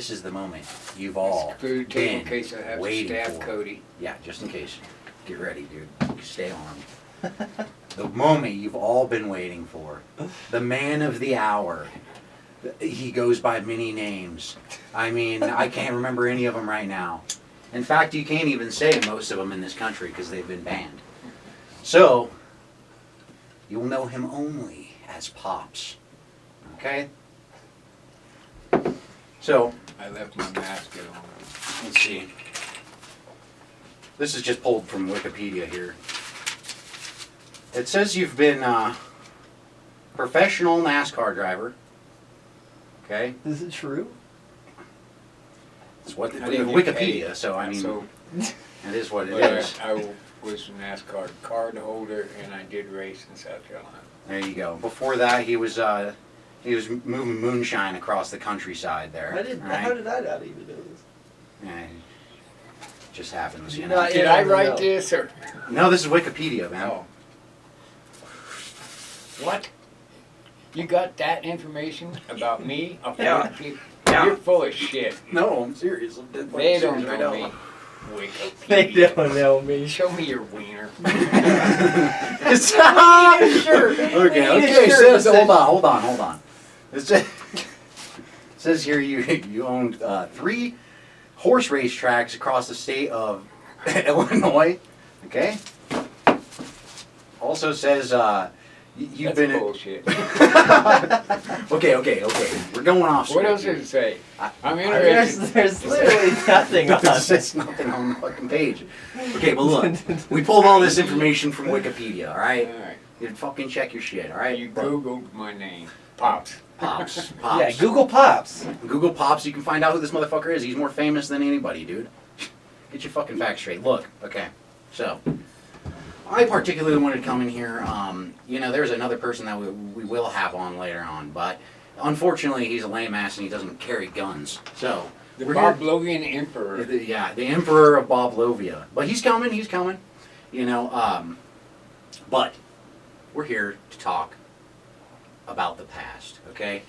this is the moment you've all Food table been in case I have to waiting stab for. Cody. Yeah, just in case. Get ready, dude. Stay on. The moment you've all been waiting for. The man of the hour. He goes by many names. I mean, I can't remember any of them right now. In fact, you can't even say most of them in this country because they've been banned. So, you'll know him only as Pops. Okay? So, I left my mask at home. let's see. This is just pulled from Wikipedia here. It says you've been a professional NASCAR driver. Okay? Is it true? It's what I didn't get Wikipedia, paid. so I mean, So, it is what it but is. I was a NASCAR card holder, and I did race in South Carolina. There you go. Before that, he was moving moonshine across the countryside there. Right? How did I not even know this? Yeah, it just happens, you No, know. Did Yeah, I no. write this or? No, this is Wikipedia, man. Oh. What? You got that information about me? Yeah. Yeah. You're full of shit. No, I'm serious. I'm dead They serious don't right know now. me. Wikipedia. They don't know me. Show me your wiener. Sure. Okay. Hold on. It says here you owned 3 horse race tracks across the state of Illinois. Okay. Also says you've That's been. bullshit. Okay. We're going off. What script else here. does it say? I'm There's, interested. there's literally nothing on There's this. just nothing on the fucking page. Okay, but look, we pulled all this information from Wikipedia, all right? Alright. You fucking check your shit, all right? You Googled my name. Pops. Pops. Yeah, Google Pops. Google Pops, you can find out who this motherfucker is. He's more famous than anybody, dude. Get your fucking facts straight. Look, okay, so I particularly wanted to come in here. You know, there's another person that we will have on later on, but unfortunately, he's a lame ass and he doesn't carry guns. So The we're Boblovian Emperor. Yeah, the Emperor of Boblovia. But he's coming. You know, but we're here to talk about the past, okay?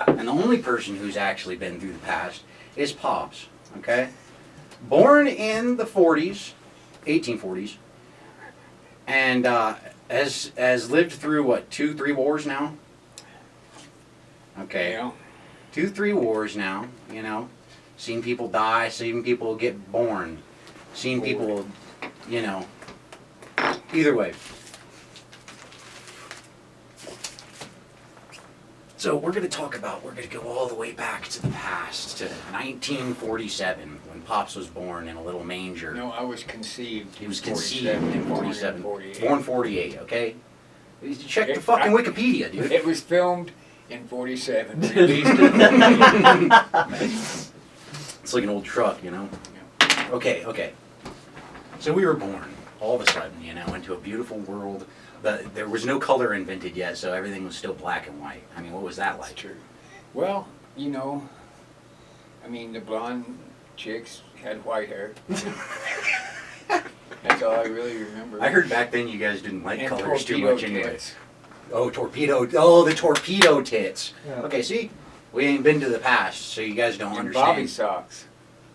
And the only person who's actually been through the past is Pops, okay? Born in the 40s, 1840s, and has lived through, what, 2-3 wars now? Okay. Yeah. 2-3 wars now, you know. Seen people die, seen people get born, seen people, you know. Either way. So we're going to go all the way back to the past, to 1947, when Pops was born in a little manger. No, I was conceived. He was 47, conceived in born 47. 48. Born 48, okay? You check the fucking Wikipedia, dude. It was filmed in 47. Released in It's like an old truck, you know? Okay. So we were born, all of a sudden, you know, into a beautiful world. There was no color invented yet, so everything was still black and white. I mean, what was that That's like? true. Well, you know, I mean, the blonde chicks had white hair. That's all I really remember. I heard back then you guys didn't like And colors too torpedo much anyway. tits. Oh, the torpedo tits. Yeah. Okay, see? We ain't been to the past, so you guys don't And understand. Bobby socks.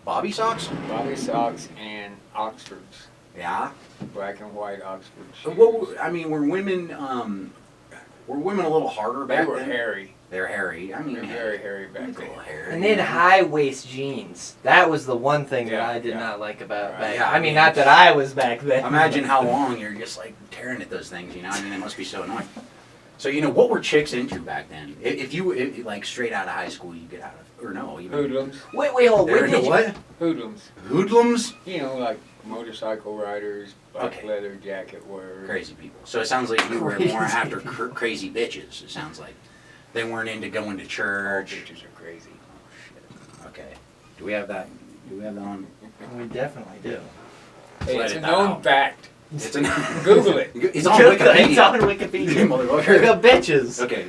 Bobby socks? Bobby socks and Oxfords. Yeah. Black and white Oxford shoes. Well, I mean, were women a little harder They back were then? hairy. They were hairy. I They mean, were very hairy back then. hairy. And they had high waist jeans. That was the one thing that Yeah, I did yeah. not like about Right. back. Yeah, I mean, not that I was back then. Imagine how long you're just like tearing at those things, you know? I mean, it must be so annoying. So, you know, what were chicks into back then? If like straight out of high school, you get out of, or no, even. Hoodlums. Wait, hold. They're When into did you? what? Hoodlums. Hoodlums? You know, like motorcycle riders, black Okay. leather jacket wearers. Crazy people. So it sounds like you were Crazy more after crazy bitches, it sounds like. They weren't into going to All church. bitches are crazy. Okay. Do we have that on? We definitely do. Hey, Let it's it a die known out. fact. It's a Google it. It's on Wikipedia. It's on You Wikipedia. motherfucker. Look up bitches. Okay.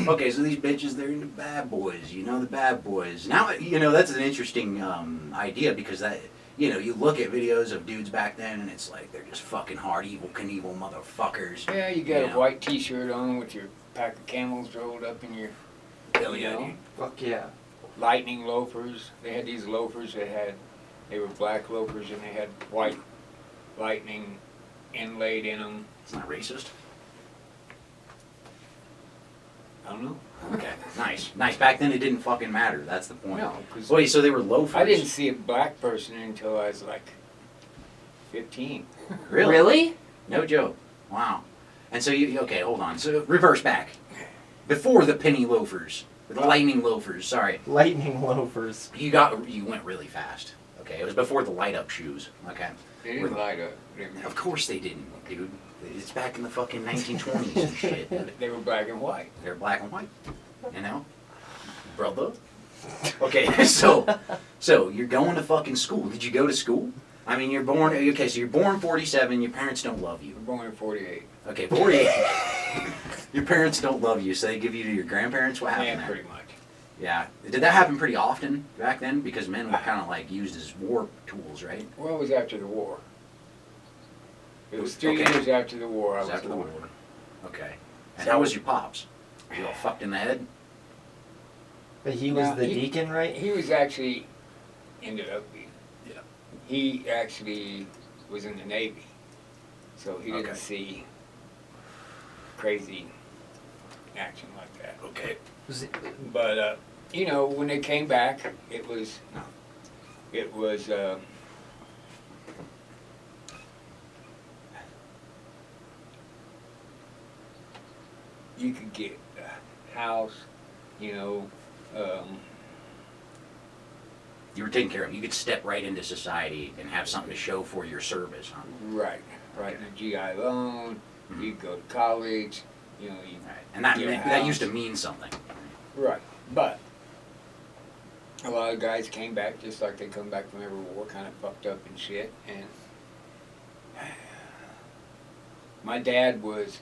Okay, so these bitches, they're into bad boys, you know, the bad boys. Now, you know, that's an interesting idea because that, you know, you look at videos of dudes back then and it's like they're just fucking hard, evil Knievel motherfuckers. Yeah, you got Yeah. a white t-shirt on with your pack of camels rolled up in your... Hell yeah, you know? dude. Fuck yeah. lightning loafers. They had these loafers they were black loafers and they had white lightning inlaid in them. It's not racist. I don't know. Okay, nice. Back then it didn't fucking matter. That's the point. No, because Wait, so they were loafers? I didn't see a black person until I was like 15. Really? No joke. Wow. And so okay, hold on. So reverse back. Before the penny loafers, the lightning loafers. Sorry, Lightning loafers. you went really fast. Okay, it was before the light up shoes. Okay. They didn't light up. Of course they didn't, dude. It's back in the fucking 1920s and shit. They were black and white. They're black and white. You know, brother. Okay, so you're going to fucking school. Did you go to school? I mean, you're born. Okay, so you're born 47. Your parents don't love you. We were born in 48. Okay, 48. Your parents don't love you, so they give you to your grandparents. What happened Yeah, there? pretty much. Yeah. Did that happen pretty often back then? Because men were kind of like used as war tools, right? Well, it was after the war. It was 3 Okay. years after the war. It was after the born. war. Okay. And So- how was your pops? Were you all fucked in the head? But he was Now, the he- deacon, right? He was actually ended up being. Yeah. He actually was in the Navy, so he didn't Okay. see crazy action like that. Okay. Was it, But you know, when they came back, it was you could get a house, you know. You were taken care of. You could step right into society and have something to show for your service, huh? Right, right. And a GI loan. Mhm. You go to college. You know, you Right. And that get a that used to house. mean something. Right, but a lot of guys came back just like they come back from every war, kind of fucked up and shit. And my dad was.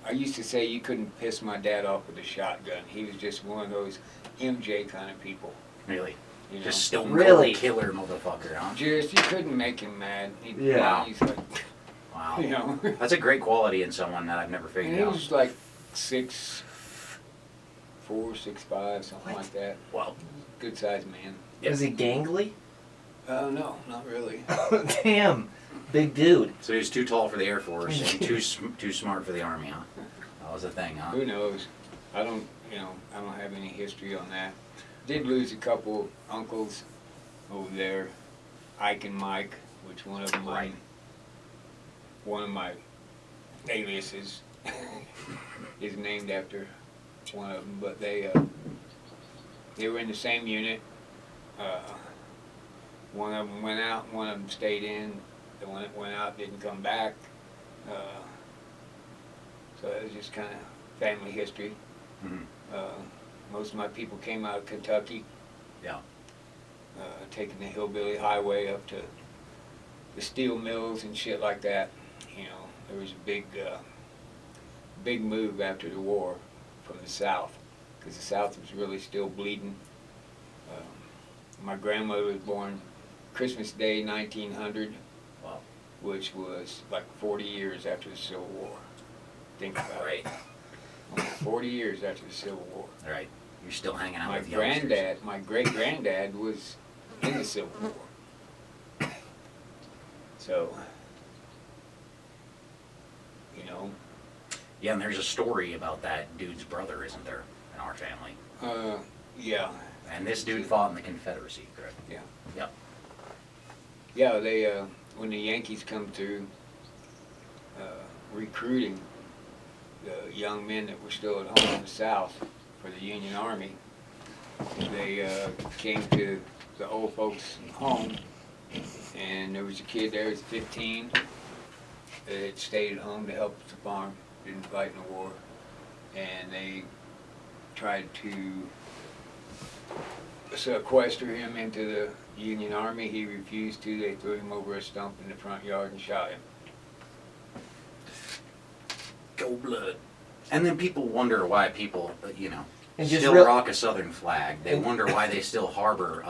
I used to say you couldn't piss my dad off with a shotgun. He was just one of those MJ kind of people. Really. You know? Just stone Really? cold killer motherfucker, huh? Just you couldn't make him mad. Yeah. He's like, Wow. you know. That's a great quality in someone that I've never And figured he out. was like 6'4", 6'5", something What? like that. Well, Good sized man. was he gangly? No, not really. Damn. Big dude. so he was too tall for the Air Force and too smart for the Army, huh? That was the thing, huh? Who knows? I don't have any history on that. Did lose a couple uncles over there, Ike and Mike, which one of them Right. one of my aliases is named after one of them. But they were in the same unit. One of them went out, one of them stayed in. The one that went out didn't come back. So it was just kind of family history. Mhm. Most of my people came out of Kentucky. Yeah. Taking the hillbilly highway up to the steel mills and shit like that. You know, there was a big move after the war from the South, because the South was really still bleeding. My grandmother was born Christmas Day 1900, Wow. which was like 40 years after the Civil War. Think about Right. it. Almost 40 years after the Civil War. All right. You're still hanging out My with youngsters. my great granddad was in the Civil War. So, you know, Yeah, and there's a story about that dude's brother, isn't there, in our family? yeah, And this dude fought in the Confederacy, correct? yeah. They when the Yankees come through, recruiting the young men that were still at home in the South for the Union Army, they came to the old folks' home, and there was a kid there who was 15 that stayed at home to help the farm, didn't fight in the war, and they tried to sequester him into the Union Army. He refused to. They threw him over a stump in the front yard and shot him. Go blood. And then people wonder why people, And just still real- rock a Southern flag. They And- wonder why they still harbor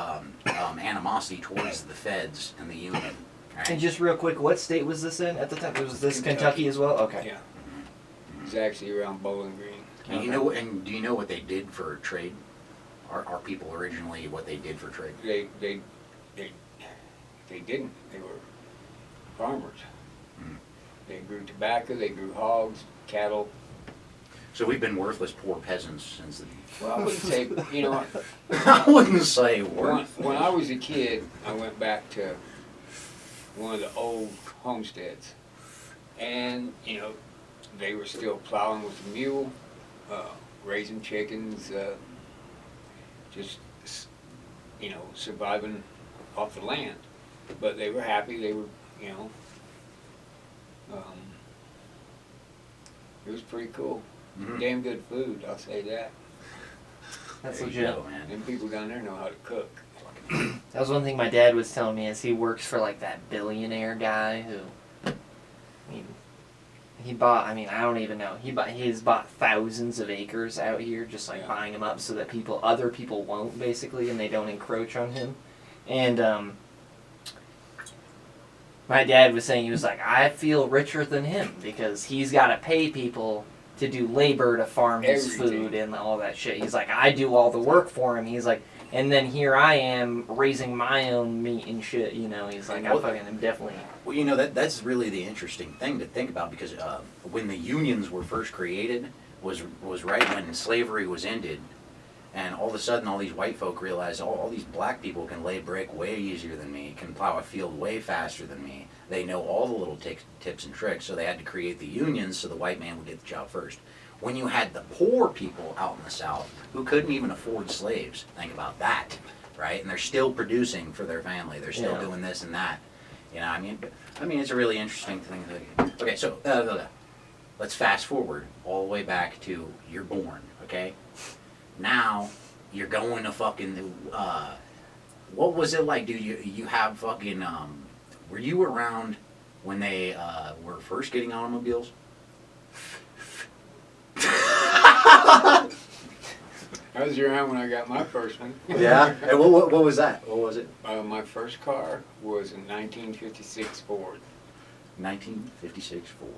animosity towards the feds and the Union. Right? And just real quick, what state was this in at the time? Was this Kentucky as well? Okay. Yeah. It's actually around Bowling Green. And do you know what they did for trade? Are people originally what they did for trade? They didn't. They were farmers. Mm. They grew tobacco, they grew hogs, cattle. So we've been worthless poor peasants since the... Well, I wouldn't say, you know, I wouldn't say when worthless. I was a kid, I went back to one of the old homesteads. And, you know, they were still plowing with a mule, raising chickens, just, you know, surviving off the land. But they were happy, they were, you know, it was pretty cool. Mhm. Damn good food, I'll say that. That's There you legit. go, man. And people down there know how to cook. That was one thing my dad was telling me is he works for like that billionaire guy who, I mean, he bought, I mean, I don't even know, he's bought thousands of acres out here, just like Yeah. buying them up so that other people won't basically, and they don't encroach on him. And my dad was saying, he was like, I feel richer than him because he's got to pay people to do labor to farm his Everything. food and all that shit. He's like, I do all the work for him. He's like, and then here I am raising my own meat and shit, you know. He's like, I fucking am definitely... Well, you know, that's really the interesting thing to think about because when the unions were first created was right when slavery was ended, and all of a sudden all these white folk realized, oh, all these black people can lay brick way easier than me, can plow a field way faster than me. They know all the little tips and tricks, so they had to create the unions so the white man would get the job first. When you had the poor people out in the South who couldn't even afford slaves, think about that, right? And they're still producing for their family. They're still Yeah. doing this and that. You know, I mean, it's a really interesting thing. Okay, so let's fast forward all the way back to you're born, okay? Now you're going to fucking. What was it like? Do you have fucking? Were you around when they were first getting automobiles? I was around when I got my first one. Yeah. And what was that? What was it? My first car was a 1956 Ford. 1956 Ford.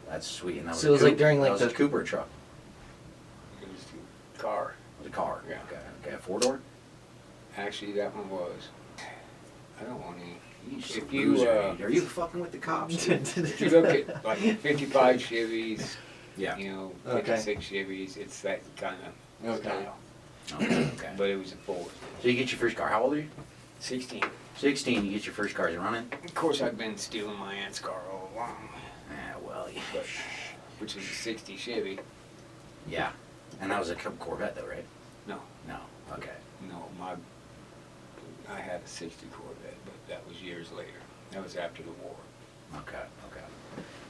That's sweet. And that was So it was like during, like, that was the- a Cooper truck. It was a car. It was a car. Yeah. Okay. A 4-door. Actually, that one was. I don't want any. You just If a you, loser, uh, dude. Are you fucking with the cops? dude? If you look at like 55 Chevys, Yeah. you know, Okay. 56 Chevys, it's that kind of Okay. style. Okay. But it was a Ford. So you get your first car. How old are you? 16. 16. You get your first car. Is it running? Of course, I've been stealing my aunt's car all along, Well, yeah. but, which is a 60 Chevy. Yeah. And that was a Corvette, though, right? No. No. Okay. No, I had a 60 Corvette, but that was years later. That was after the war. Okay.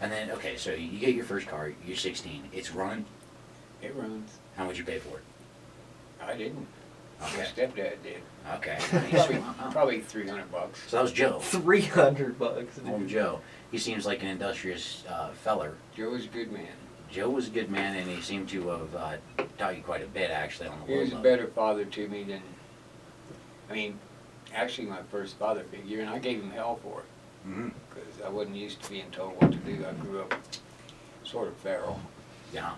And then, okay, so you get your first car. You're 16. It's running. It runs. How much you pay for it? I didn't. My Okay. stepdad did. Okay. Probably $300. So that was Joe. $300. Old Dude. Joe. He seems like an industrious feller. Joe was a good man. Joe was a good man, and he seemed to have taught you quite a bit, actually, on the He was a world better father to me than, I mean, actually my first father figure, and I gave him hell for it. Mm-hmm. Because I wasn't used to being told what to do. I grew up sort of feral, Yeah.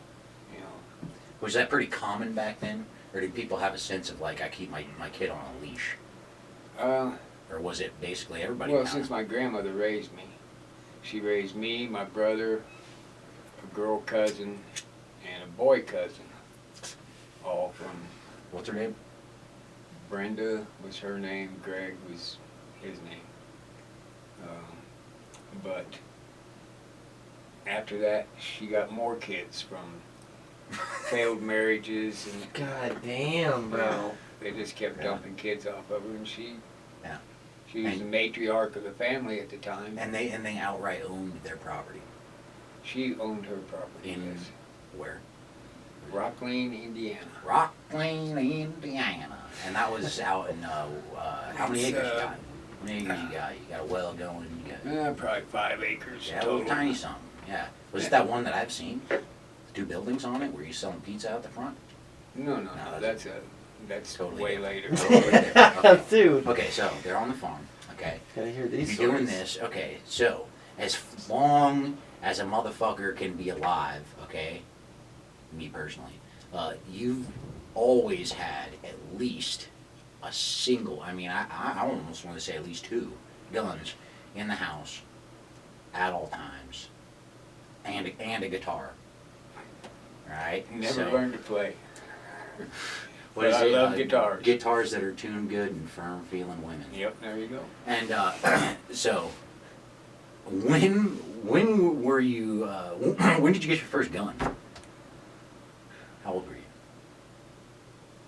you know. Was that pretty common back then? Or did people have a sense of, like, I keep my kid on a leash? Or was it basically everybody? Well, kinda- since my grandmother raised me, she raised me, my brother, a girl cousin, and a boy cousin, all from What's her name? Brenda was her name, Greg was his name. But after that, she got more kids from failed marriages, and God damn, bro. they just kept dumping kids off of her, and she was the And- matriarch of the family at the time. And they outright owned their property. She owned her property. In Yes. where? Rockland, Indiana. Rockland, Indiana. And that was out in, how many It's, acres you got? How many acres you got? You got a well going, you got... Probably 5 acres Yeah, a total. little tiny something, yeah. Was it that one that I've seen? 2 buildings on it where you selling pizza out the front? No, No, that's totally way different. later. Totally different. Okay. Dude. Okay, so they're on the farm, okay? Gotta hear these You're doing stories. this, okay, so as long as a motherfucker can be alive, okay, me personally, you've always had at least a single, I almost want to say at least 2 guns in the house at all times, and a guitar. Right? Never learned to play. What But is I it? love guitars. Guitars that are tuned good and firm feeling women. Yep, there you go. And so, when were you? When did you get your first gun? How old were you?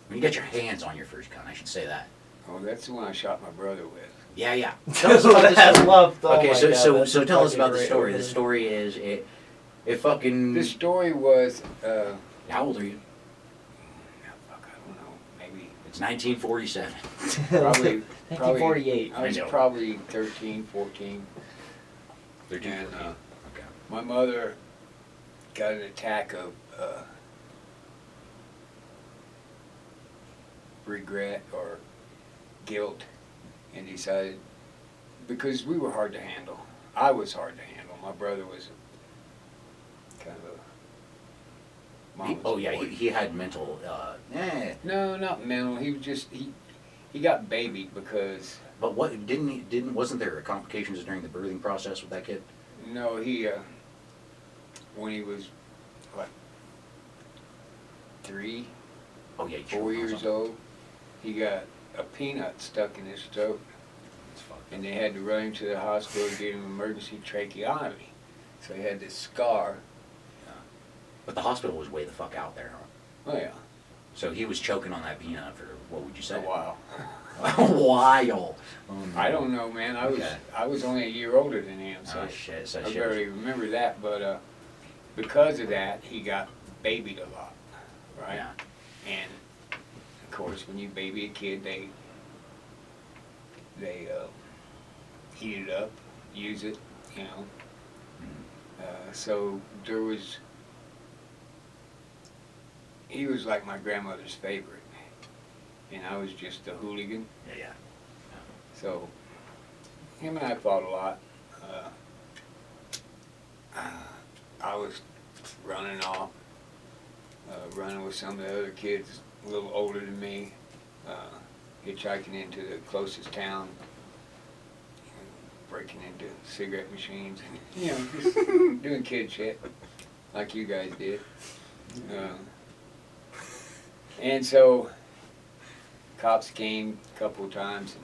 When you got your hands on your first gun, I should say that. Oh, that's the one I shot my brother with. Yeah. Tell us about That this. love. Oh Okay, my God, so that's tell us fucking about the great. story. The story is it fucking. The story was, How old are you? fuck, I don't know, maybe, It's 1947. probably 1948. I was I know. probably 13, 14. 13, And, 14. Okay. My mother got an attack of regret or guilt and decided, because we were hard to handle. I was hard to handle. My brother was kind of a mama's boy. He had mental. No, not mental. He was just he got babied because But what wasn't there complications during the birthing process with that kid? no, he when he was what 3, Oh yeah, 4 years old, he got a peanut stuck in his throat, and they had to run him to the hospital to get him emergency tracheotomy. So he had this scar. But the hospital was way the fuck out there. Oh yeah, So he was choking on that peanut for what would you say? a while. A while. I don't know, man. Okay. I was only a year older than him, so Oh shit. So I shit. barely remember that. But because of that, he got babied a lot, right? Yeah. And of course, when you baby a kid, they heat it up, use it, you know. So there was. He was like my grandmother's favorite, and I was just a hooligan. Yeah. So him and I fought a lot. I was running off, running with some of the other kids a little older than me, hitchhiking into the closest town, breaking into cigarette machines, you know, just doing kid shit like you guys did. And so cops came a couple of times, and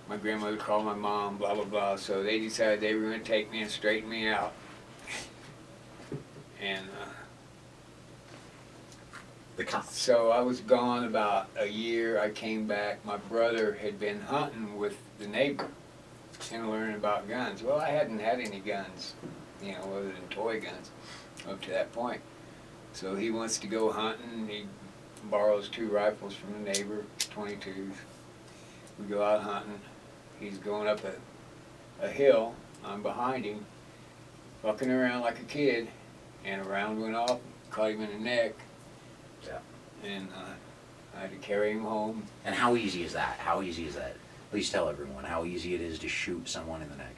my grandmother called my mom, blah, blah, blah. So they decided they were going to take me and straighten me out. And The cops. so I was gone about a year. I came back. My brother had been hunting with the neighbor and learning about guns. Well, I hadn't had any guns, you know, other than toy guns up to that point. So he wants to go hunting. He borrows 2 rifles from the neighbor, 22s. We go out hunting. He's going up a hill. I'm behind him, fucking around like a kid, and a round went off, caught him in the neck. Yeah. And I had to carry him home. And how easy is that? How easy is that? Please tell everyone how easy it is to shoot someone in the neck.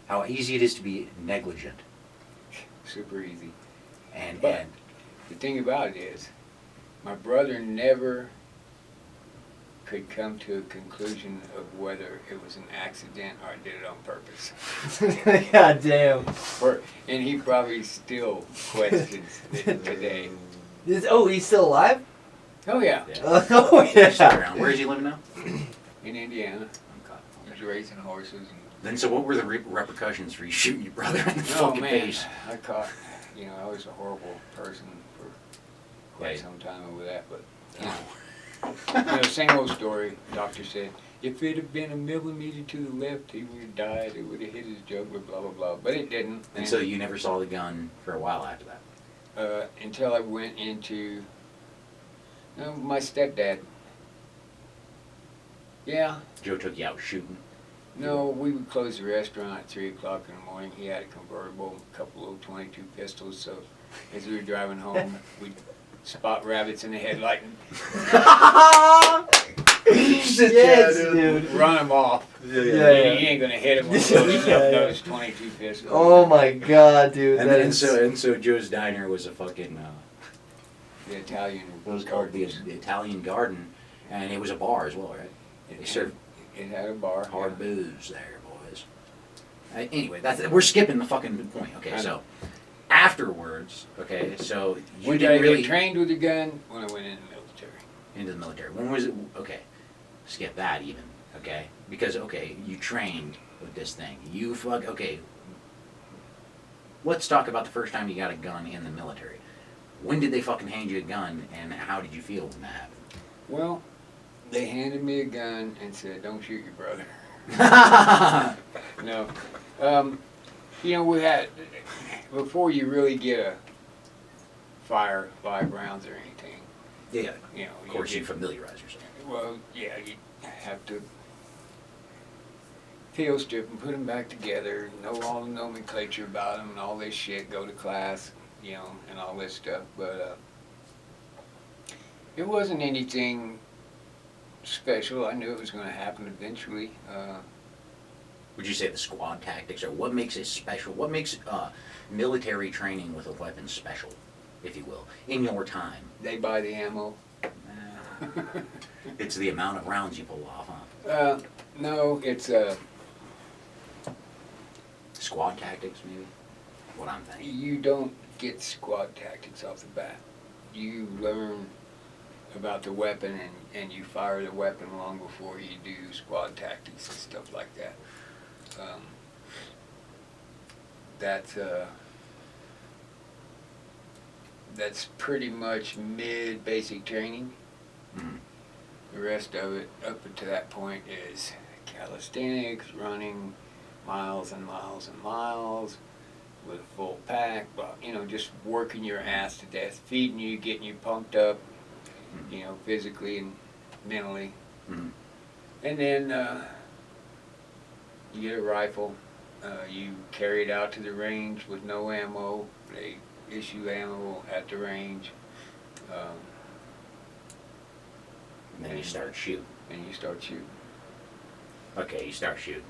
How easy it is to be negligent. Super easy. And But the thing about it is, my brother never could come to a conclusion of whether it was an accident or I did it on purpose. God damn. And he probably still questions it today. He's still alive? Oh yeah, Oh Stick yeah. around. Where is he living now? in Indiana. Okay. He was raising horses. And Then so what were the repercussions for you shooting your brother in the oh fucking man, face? I was a horrible person for quite Right. some time over that, but same old story. Doctor said, if it had been a millimeter to the left, he would have died. It would have hit his jugular, blah, blah, blah. But it didn't. And so you never saw the gun for a while after that? Until I went into my stepdad. Yeah. Joe took you out shooting? No, we would close the restaurant at 3 o'clock in the morning. He had a convertible, a couple of 22 pistols. So as we were driving home, we'd spot rabbits in the headlight and Yes, dude. run them off. Yeah. He ain't gonna hit him with those those 22 pistols. Oh my god, dude. And so Joe's Diner was a fucking the Italian. It was called the Italian Garden, and it was a bar as well, right? They served It had a bar. hard booze there, boys. Anyway, we're skipping the fucking point. Okay, so afterwards, okay, so you When did didn't I really get trained with a gun? When I went in the military. into the military. When was it? Okay, skip that even. Okay, because okay, you trained with this thing. You fuck. Okay, let's talk about the first time you got a gun in the military. When did they fucking hand you a gun, and how did you feel when that happened? Well, they handed me a gun and said, "Don't shoot your brother." No, you know, we had before you really get a fire 5 rounds or anything. Yeah, You know, of course you familiarize yourself. Well, yeah, you have to peel strip and put them back together, know all the nomenclature about them and all this shit, go to class, you know, and all this stuff. But it wasn't anything special. I knew it was going to happen eventually. Would you say the squad tactics, or what makes it special? What makes military training with a weapon special, if you will, in your time? They buy the ammo. It's the amount of rounds you pull off, huh? No, it's Squad tactics, maybe? What I'm thinking. you don't get squad tactics off the bat. You learn about the weapon and you fire the weapon long before you do squad tactics and stuff like that. That's pretty much mid basic training. Mhm. The rest of it up to that point is calisthenics, running miles and miles and miles with a full pack, but you know, just working your ass to death, feeding you, getting you pumped up, you know, physically and mentally. Mhm. And then you get a rifle, you carry it out to the range with no ammo. They issue ammo at the range. And then you start shooting. And you start shooting. Okay, you start shooting.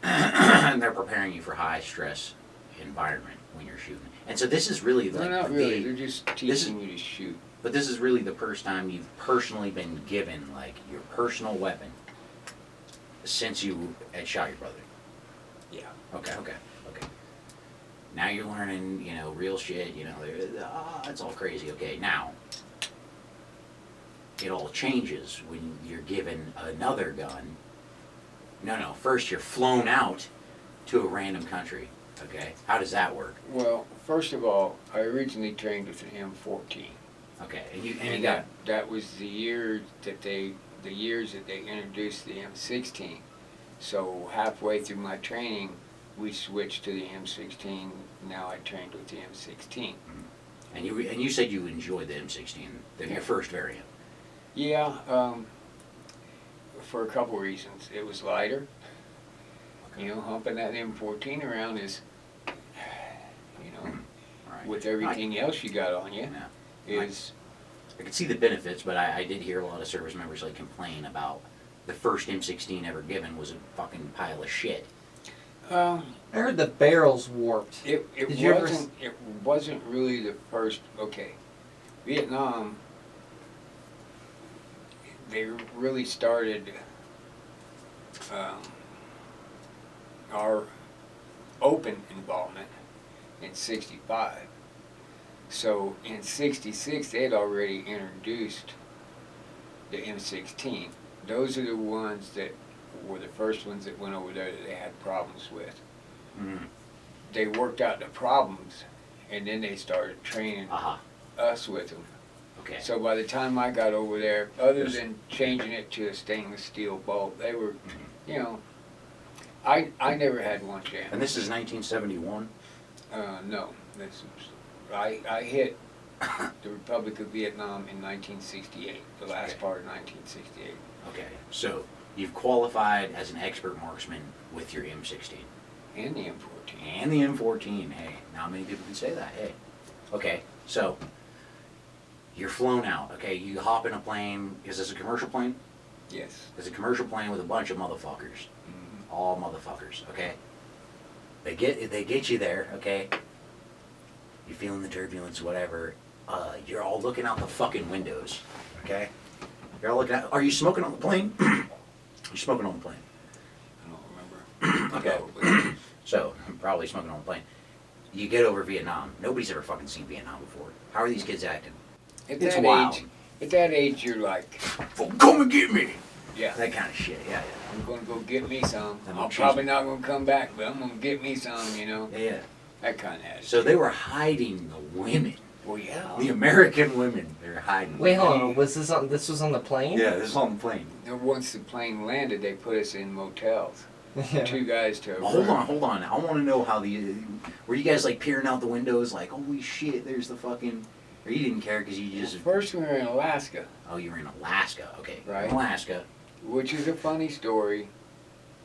And they're preparing you for high stress environment when you're shooting. And so this is really like No, not really. They're just this teaching you to shoot. But this is really the first time you've personally been given like your personal weapon since you had shot your brother. Yeah. Okay. Now you're learning, you know, real shit. You know, it's all crazy. Okay, now it all changes when you're given another gun. No. First, you're flown out to a random country. Okay, how does that work? Well, first of all, I originally trained with an M14. Okay, and you And got that was the years that they introduced the M16. So halfway through my training, we switched to the M16. Now I trained with the M16. and you said you enjoyed the M16, your first variant. Yeah, for a couple reasons. It was lighter. Okay. You know, humping that M14 around is, you know, Right. with everything else you got on you, Yeah. is I could see the benefits, but I did hear a lot of service members like complain about the first M16 ever given was a fucking pile of shit. I heard the barrel's warped. It Did you ever wasn't really the first. Okay, Vietnam. They really started our open involvement in '65. So in '66 they had already introduced the M16. Those are the ones that were the first ones that went over there that they had problems with. Mm. They worked out the problems, and then they started training us with them. Okay. So by the time I got over there, other than changing it to a stainless steel bolt, they were, you know, I never had one jam. And this is 1971? No, I hit the Republic of Vietnam in 1968, the last part of 1968. Okay, so you've qualified as an expert marksman with your M16. And the M14. And the M14, hey, not many people can say that, hey. Okay, so you're flown out, okay, you hop in a plane, is this a commercial plane? Yes. It's a commercial plane with a bunch of motherfuckers, all motherfuckers, okay? They get you there, okay? You're feeling the turbulence, whatever. you're all looking out the fucking windows, okay? You're all looking out. Are you smoking on the plane? You're smoking on the plane. I don't remember. Okay. Probably. So, probably smoking on the plane. You get over Vietnam. Nobody's ever fucking seen Vietnam before. How are these kids acting? At It's that wild. age, at that age, you're like, Well, come and get me! yeah, That kind of shit, yeah, I'm gonna go get me some. I'm I'm cheese- probably not gonna come back, but I'm gonna get me some, you know? yeah. Yeah. That kind of attitude. So they were hiding the women. Well, yeah. The American women. They were hiding. Wait, hold on. Was this on? This was on the plane? Yeah, this is on the plane. Once the plane landed, they put us in motels. Yeah. 2 guys to a Well, hold room. on, hold on. I want to know how were you guys like peering out the windows like, holy shit, there's the fucking, or you didn't care because you just, First we were in Alaska, oh, you were in Alaska. Okay. Right. Alaska. which is a funny story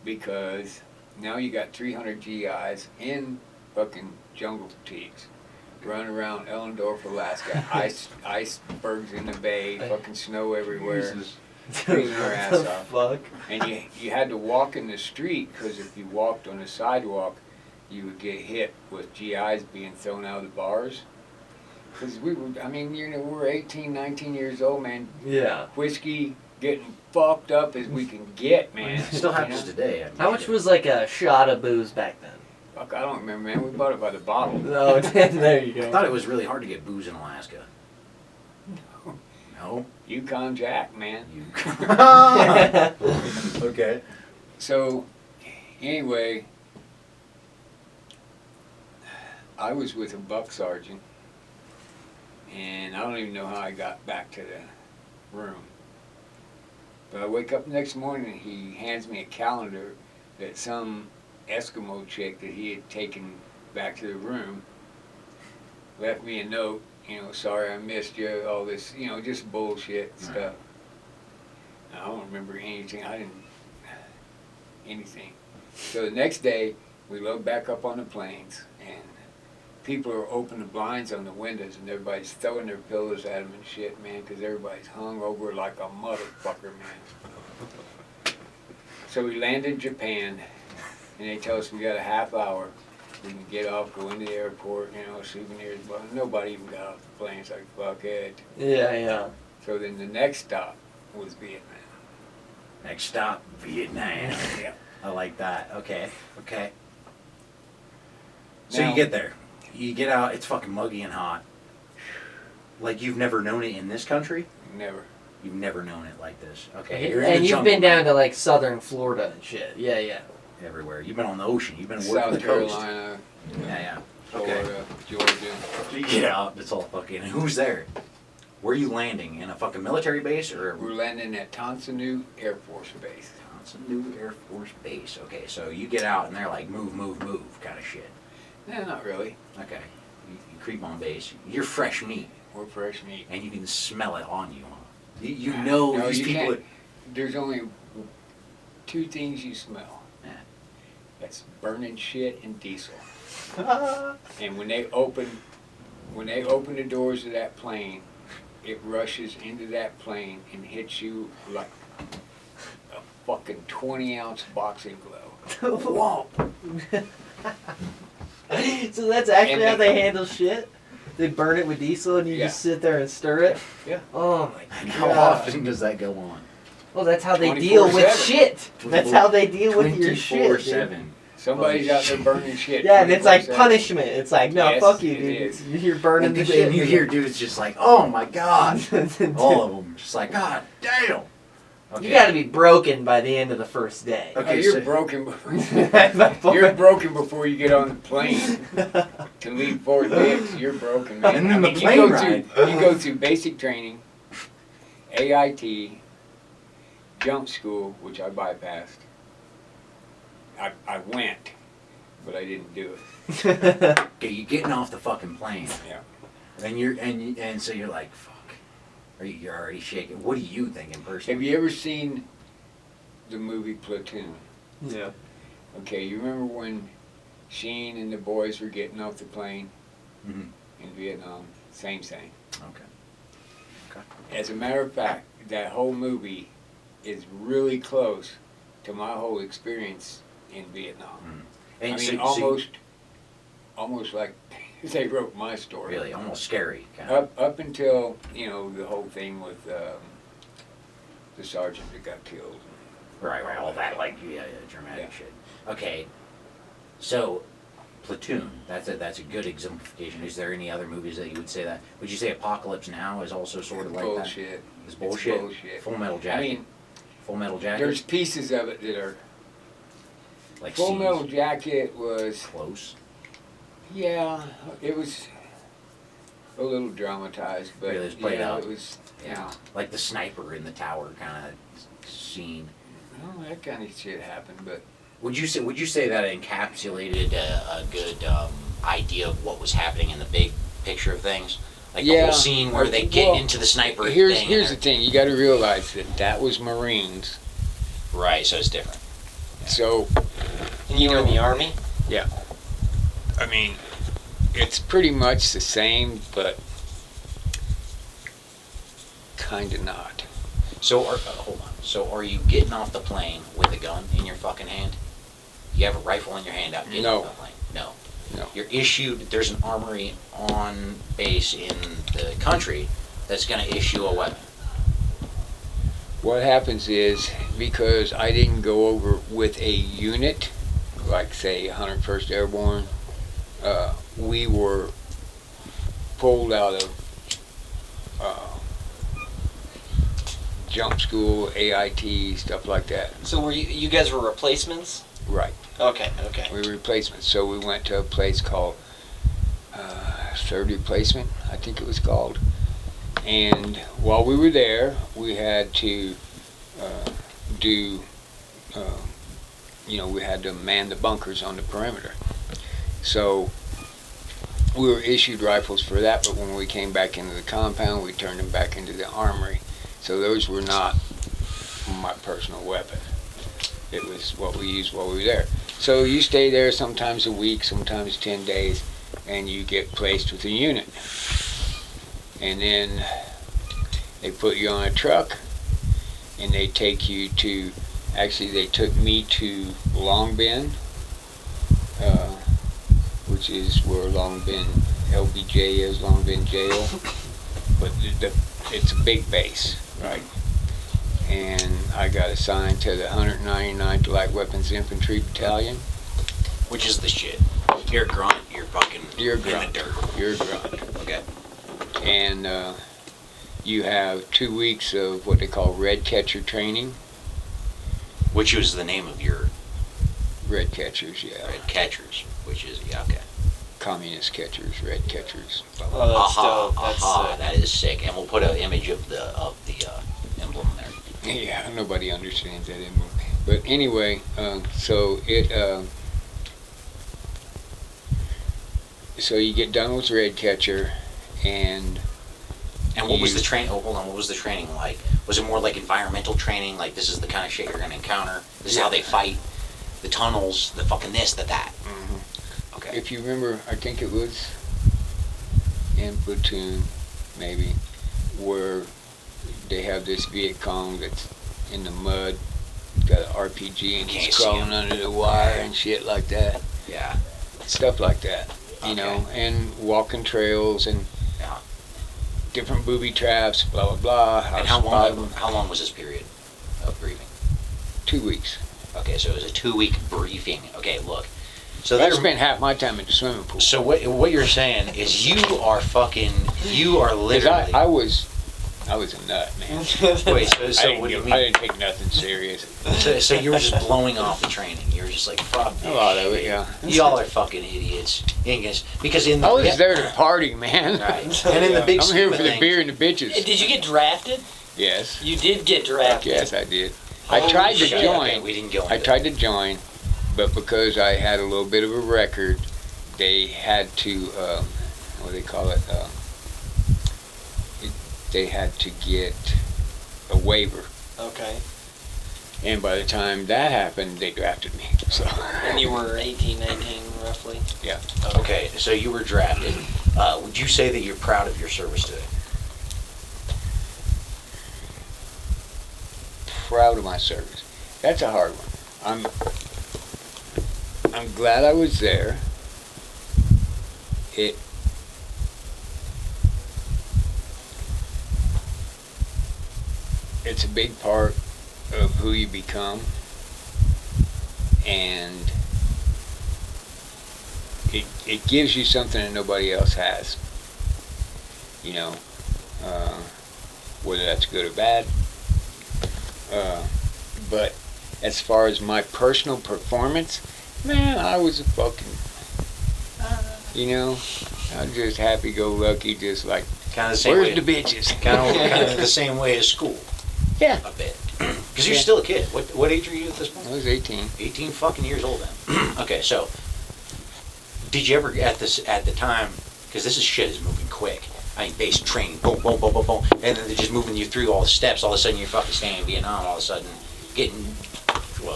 because now you got 300 GIs in fucking jungle fatigues running around Ellendorf, Alaska. Icebergs in the bay, fucking snow everywhere. Freezing our ass What the off. fuck? And you had to walk in the street because if you walked on the sidewalk, you would get hit with GIs being thrown out of the bars. Because we were, I mean, you know, we're 18, 19 years old, man. Yeah. Whiskey, getting fucked up as we can get, man. Still You happens know? today. How much was like a shot of booze back then? Fuck, I don't remember, man. We bought it by the bottle. Oh, there you I go. thought it was really hard to get booze in Alaska. No? Yukon Jack, man. You. Okay. So, anyway, I was with a buck sergeant, and I don't even know how I got back to the room. But I wake up the next morning and he hands me a calendar that some Eskimo chick that he had taken back to the room left me a note, you know, sorry I missed you, all this, you know, just bullshit stuff. I don't remember anything. Anything. So the next day, we load back up on the planes, and people are opening the blinds on the windows, and everybody's throwing their pillows at them and shit, man, because everybody's hung over like a motherfucker, man. So we land in Japan, and they tell us we got a half hour. We can get off, go into the airport, you know, souvenirs, but nobody even got off the plane. It's like, fuck it. Yeah. So then the next stop was Vietnam. Next stop, Vietnam. Yeah. I like that. Okay. Okay. So Now- you get there. You get out. It's fucking muggy and hot. Like you've never known it in this country. Never. You've never known it like this. Okay. And You're in the you've jungle been down to like southern Florida and shit. Yeah. everywhere. You've been on the ocean. You've been working South the coast. Carolina, Yeah. Okay. Florida, Georgia. So you get out. It's all fucking. Who's there? Where are you landing? In a fucking military base or? We're landing at Tonsanu Air Force Base. It's a new Air Force base. Okay, so you get out and they're like move kind of shit. No, not really. Okay, you creep on base. You're fresh meat, We're fresh meat. and you can smell it on you. Huh? You know No, these you people. can't. There's only 2 things you smell. Yeah. That's burning shit and diesel. And when they open the doors of that plane, it rushes into that plane and hits you like a fucking 20-ounce boxing glove. Whoa. So that's actually And how they- they handle shit? They burn it with diesel and you Yeah. just sit there and stir it? Yeah. Oh my And god. how often does that go on? Well, that's how they deal with 24/7. shit. That's how they deal with your shit. dude. 24/7. Somebody's Holy out there burning shit. Yeah, and it's like 24/7. punishment. It's like, no, Yes, fuck you, it dude. is. You're burning And the people- shit. and you hear dudes just like, oh my god, all of them, just like, god damn. Okay. You gotta be broken by the end of the first day. Oh, Okay, you're so- broken. You're broken before you get on the plane to leave Fort Dix. You're broken, man. And then the you plane go ride. you go through basic training, AIT, jump school, which I bypassed. I went, but I didn't do it. Okay, you're getting off the fucking plane. Yeah. And so you're like, fuck. You're already shaking. What are you thinking personally? Have you ever seen the movie Platoon? Yeah. Okay, you remember when Sheen and the boys were getting off the plane Mhm. in Vietnam? Same thing. Okay. As a matter of fact, that whole movie is really close to my whole experience in Vietnam. And I so- mean, so you- almost like they wrote my story. Really, almost scary. Kind of. Up until, the whole thing with the sergeant that got killed. Right, all that, like, dramatic shit. Okay, so, Platoon, that's a good exemplification. Is there any other movies that you would say that? Would you say Apocalypse Now is also sort of like Bullshit. that? It's bullshit. Bullshit. Full Metal Jacket. I mean, Full Metal Jacket. there's pieces of it that are. like Full scenes Metal Jacket was. close. Yeah, it was a little dramatized, but Really, it was played out. it was. Yeah, like the sniper in the tower kind of scene. Well, that kind of shit happened, but Would you say that encapsulated a good idea of what was happening in the big picture of things? Like the Yeah. whole scene where they get Well, into the sniper here's thing. the thing: you got to realize that was Marines. Right, so it's different. So, And you were in the Army? I mean, it's pretty much the same, but kind of not. So, hold on. So, are you getting off the plane with a gun in your fucking hand? You have a rifle in your hand out getting No. off the plane? No. No. You're issued, there's an armory on base in the country that's going to issue a weapon. What happens is, because I didn't go over with a unit, like say 101st Airborne, we were pulled out of jump school, AIT, stuff like that. So were you guys were replacements? Right. Okay. We were replacements. So we went to a place called Third Replacement, I think it was called. And while we were there, we had to we had to man the bunkers on the perimeter. So we were issued rifles for that, but when we came back into the compound, we turned them back into the armory. So those were not my personal weapon. It was what we used while we were there. So you stay there sometimes a week, sometimes 10 days, and you get placed with a unit. And then they put you on a truck, and they take you to, actually they took me to Long Bend, which is where Long Bend LBJ is, Long Bend Jail. But it's a big base, right? And I got assigned to the 199th Light Weapons Infantry Battalion. Which is the shit. You're a grunt. You're fucking You're a in grunt. the dirt. You're a grunt. Okay. And you have 2 weeks of what they call red catcher training. Which was the name of your Red catchers, yeah. red catchers, which is, yeah, okay. Communist catchers, red catchers. Oh, that's Aha, dope. That's aha, sick. that is sick. And we'll put an image of the emblem there. Yeah, nobody understands that anymore. But anyway, so you get done with red catcher, and what was the training? Oh, hold on. What was the training like? Was it more like environmental training? Like this is the kind of shit you're gonna encounter. This is how they fight. The tunnels. The fucking this. The that. Okay. if you remember, I think it was in Platoon, maybe, where they have this Viet Cong that's in the mud, got an RPG, and Can't he's see crawling him. under the wire and shit like that. Yeah. Stuff like that, you know, and walking trails and Yeah. different booby traps, blah blah blah. And how long was this period of briefing? 2 weeks. Okay, so it was a 2-week briefing. Okay, look. So I there's spent half my time in the swimming pool. So what you're saying is you are literally. I was a nut, man. Wait, so what do you I mean? didn't take nothing serious. So you were just blowing off the training. You were just like, fuck this A lot of it, shit. yeah. Y'all are fucking idiots. Because in the I was there to party, man. Right. And in the big I'm scheme here of for the things- beer and the bitches. Did you get drafted? Yes. You did get drafted. Yes, I did. Holy I tried to shit. join. Okay, we didn't go I into tried to join, but because I had a little bit of a record, they had to, what do they call it? They had to get a waiver. Okay. And by the time that happened, they drafted me. So. And you were 18, 19, roughly? Yeah. Okay, so you were drafted. Would you say that you're proud of your service today? Proud of my service. That's a hard one. I'm glad I was there. it's a big part of who you become, and it gives you something that nobody else has. You know, whether that's good or bad. But as far as my personal performance, man, I was a fucking, you know, I'm just happy-go-lucky, just like, Kind of the same where's way. the bitches? Kind of the same way as school. Yeah. A bit. Because you're Yeah. still a kid. What age are you at this point? I was 18. 18 fucking years old then. Okay, so did you ever at the time? Because this shit is moving quick. I mean, basic training, boom, boom, boom, boom, boom, and then they're just moving you through all the steps. All of a sudden, you're fucking staying in Vietnam. All of a sudden,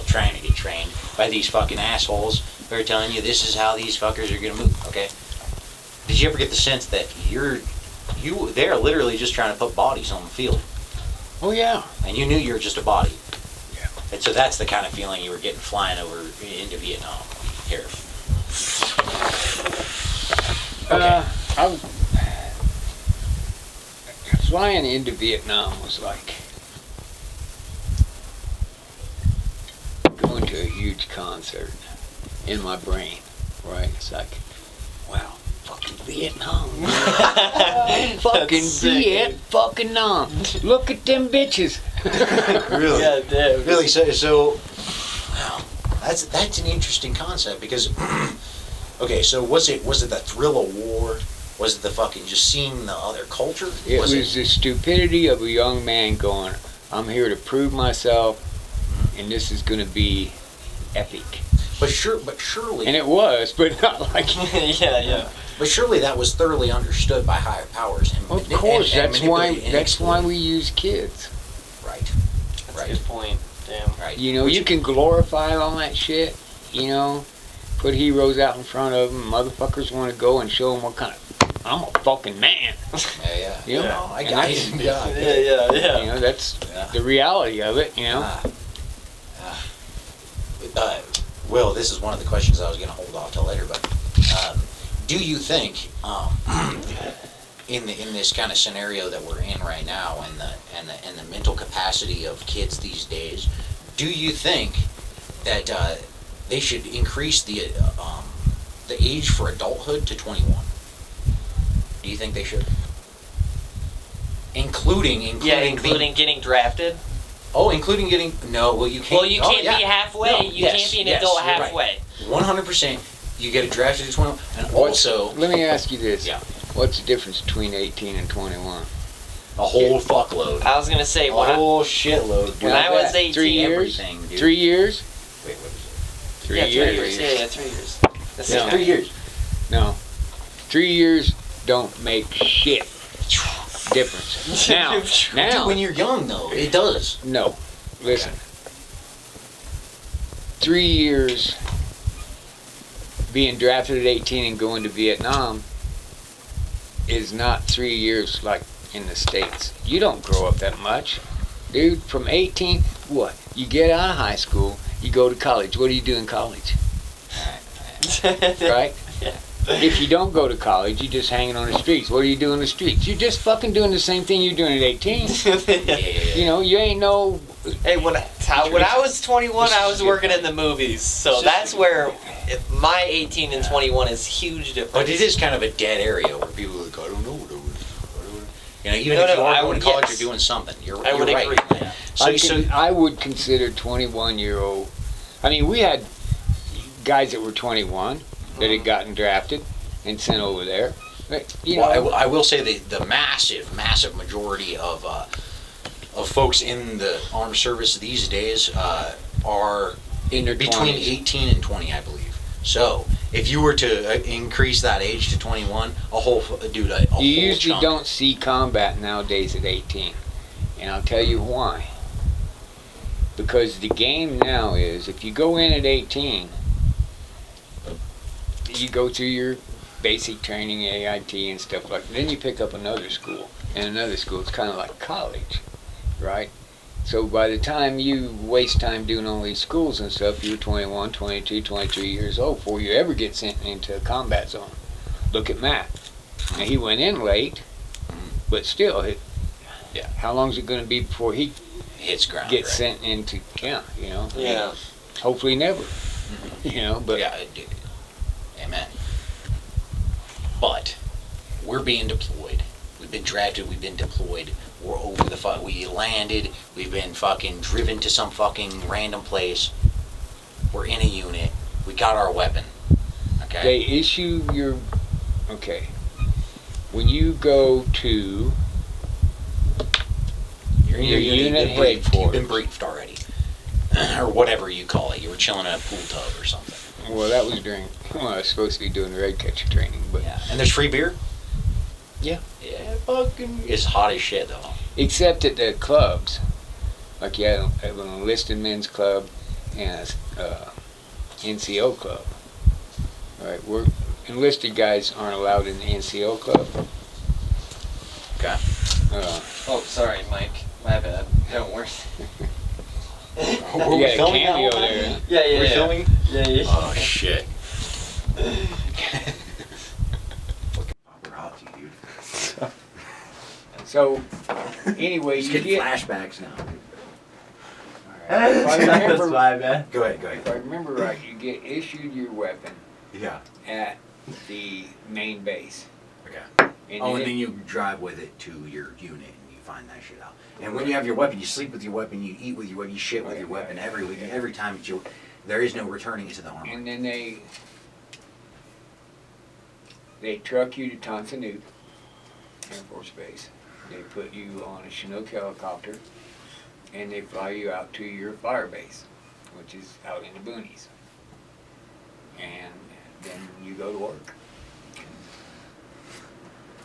trying to get trained by these fucking assholes who are telling you this is how these fuckers are gonna move. Okay. Did you ever get the sense that they're literally just trying to put bodies on the field, Oh, yeah. and you knew you were just a body? Yeah. And so that's the kind of feeling you were getting flying over into Vietnam here. Okay. Flying into Vietnam was like going to a huge concert in my brain, right? It's like, wow, fucking Vietnam. Fucking sick, Viet-fucking-nam. Look at them bitches. Really? Yeah, damn. Really? So wow, that's an interesting concept because, okay, so was it the thrill of war? Was it the fucking just seeing the other culture? It was the stupidity of a young man going, I'm here to prove myself, and this is going to be epic. But surely, And it was, but not like... yeah. but surely that was thoroughly understood by higher powers. And Of course, and that's why manipulated and that's why exploited. we use kids. Right. That's a Right. good point. Damn. Right. You know, you can glorify all that shit, you know, put heroes out in front of them, motherfuckers want to go and show them what kind of... I'm a fucking man. Yeah. You know, No, I and got that's- it. Yeah. Yeah. You know, that's Yeah. the reality of it, you know. Will, this is one of the questions I was going to hold off till later, but do you think in this kind of scenario that we're in right now and the mental capacity of kids these days, do you think that they should increase the age for adulthood to 21? Do you think they should? Including Including getting drafted. including getting well, you can't. Well, you can't be halfway. No, you yes, can't be an yes, adult you're right. halfway. 100%. You get a drafted to 21, and also Let me ask you this. Yeah. What's the difference between 18 and 21? a whole fuckload, I was gonna say a when whole shitload. when dude. I was 18, 3 years? Everything, dude. 3 years? Wait, what is it? 3 yeah, years. 3 years. Yeah, 3 years. That's No. it. 3 years. No. 3 years don't make shit difference. Now, Dude, when you're young, though, it does. no. Listen. 3 years being drafted at 18 and going to Vietnam is not 3 years like in the States. You don't grow up that much. Dude, from 18, what? You get out of high school, you go to college. What do you do in college? Right? Yeah. If you don't go to college, you're just hanging on the streets. What do you do in the streets? You're just fucking doing the same thing you're doing at 18. You know, you ain't no... Hey, when I was 21, I was working in the movies, so that's where my 18 and 21 is huge difference. But it is kind of a dead area where people are like, I don't know what it was. You know, even No, if you no, are I going would- to college, yes. you're doing something. I would right. agree. Yeah. So, I would consider 21-year-old... I mean, we had guys that were 21 that had gotten drafted and sent over there. But, you know, well, I will say the massive majority of folks in the armed service these days are in their between 20s. 18 and 20, I believe. So if you were to increase that age to 21, a whole You usually chunk. don't see combat nowadays at 18. And I'll tell you why. Because the game now is, if you go in at 18, you go through your basic training, AIT and stuff like that. Then you pick up another school. And another school, it's kind of like college, right? So by the time you waste time doing all these schools and stuff, you're 21, 22, 23 years old before you ever get sent into a combat zone. Look at Matt. Now, he went in late, but still, how long is it going to be before he hits ground. get right? sent into camp, you know? Yeah. Hopefully never, you know, but Yeah, dude. Amen. But we're being deployed. We've been drafted. We've been deployed. We're over the we landed. We've been fucking driven to some fucking random place. We're in a unit. We got our weapon. Okay. they issue your, okay, when you go to You're in your your unit You've been headquarters. briefed already, or whatever you call it. You were chilling in a pool tub or something. well, that was during, well, I was supposed to be doing the red catcher training, but Yeah. And there's free beer. Yeah. Yeah. Fucking. It's hot as shit though. except at the clubs, like you have an enlisted men's club and a NCO club. All right, we're enlisted guys aren't allowed in the NCO club. Okay. Oh, sorry, Mike. My bad. Don't worry. You got a cameo there. Huh? Yeah, yeah, We're yeah. filming? Yeah, yeah. Oh shit. Paparazzi, dude. So, anyway, Just you getting get. flashbacks now. If I That's remember, my bad. Go ahead, go if I ahead. remember right, you get issued your weapon Yeah. at the main base. Okay. And Oh, and then then you drive with it to your unit and you find that shit out. And when you have your weapon, you sleep with your weapon, you eat with your weapon, you shit with your weapon every time that you. There is no returning it to the armory. and then they truck you to Tonsanute Air Force Base. They put you on a Chinook helicopter, and they fly you out to your fire base, which is out in the boonies. And then you go to work.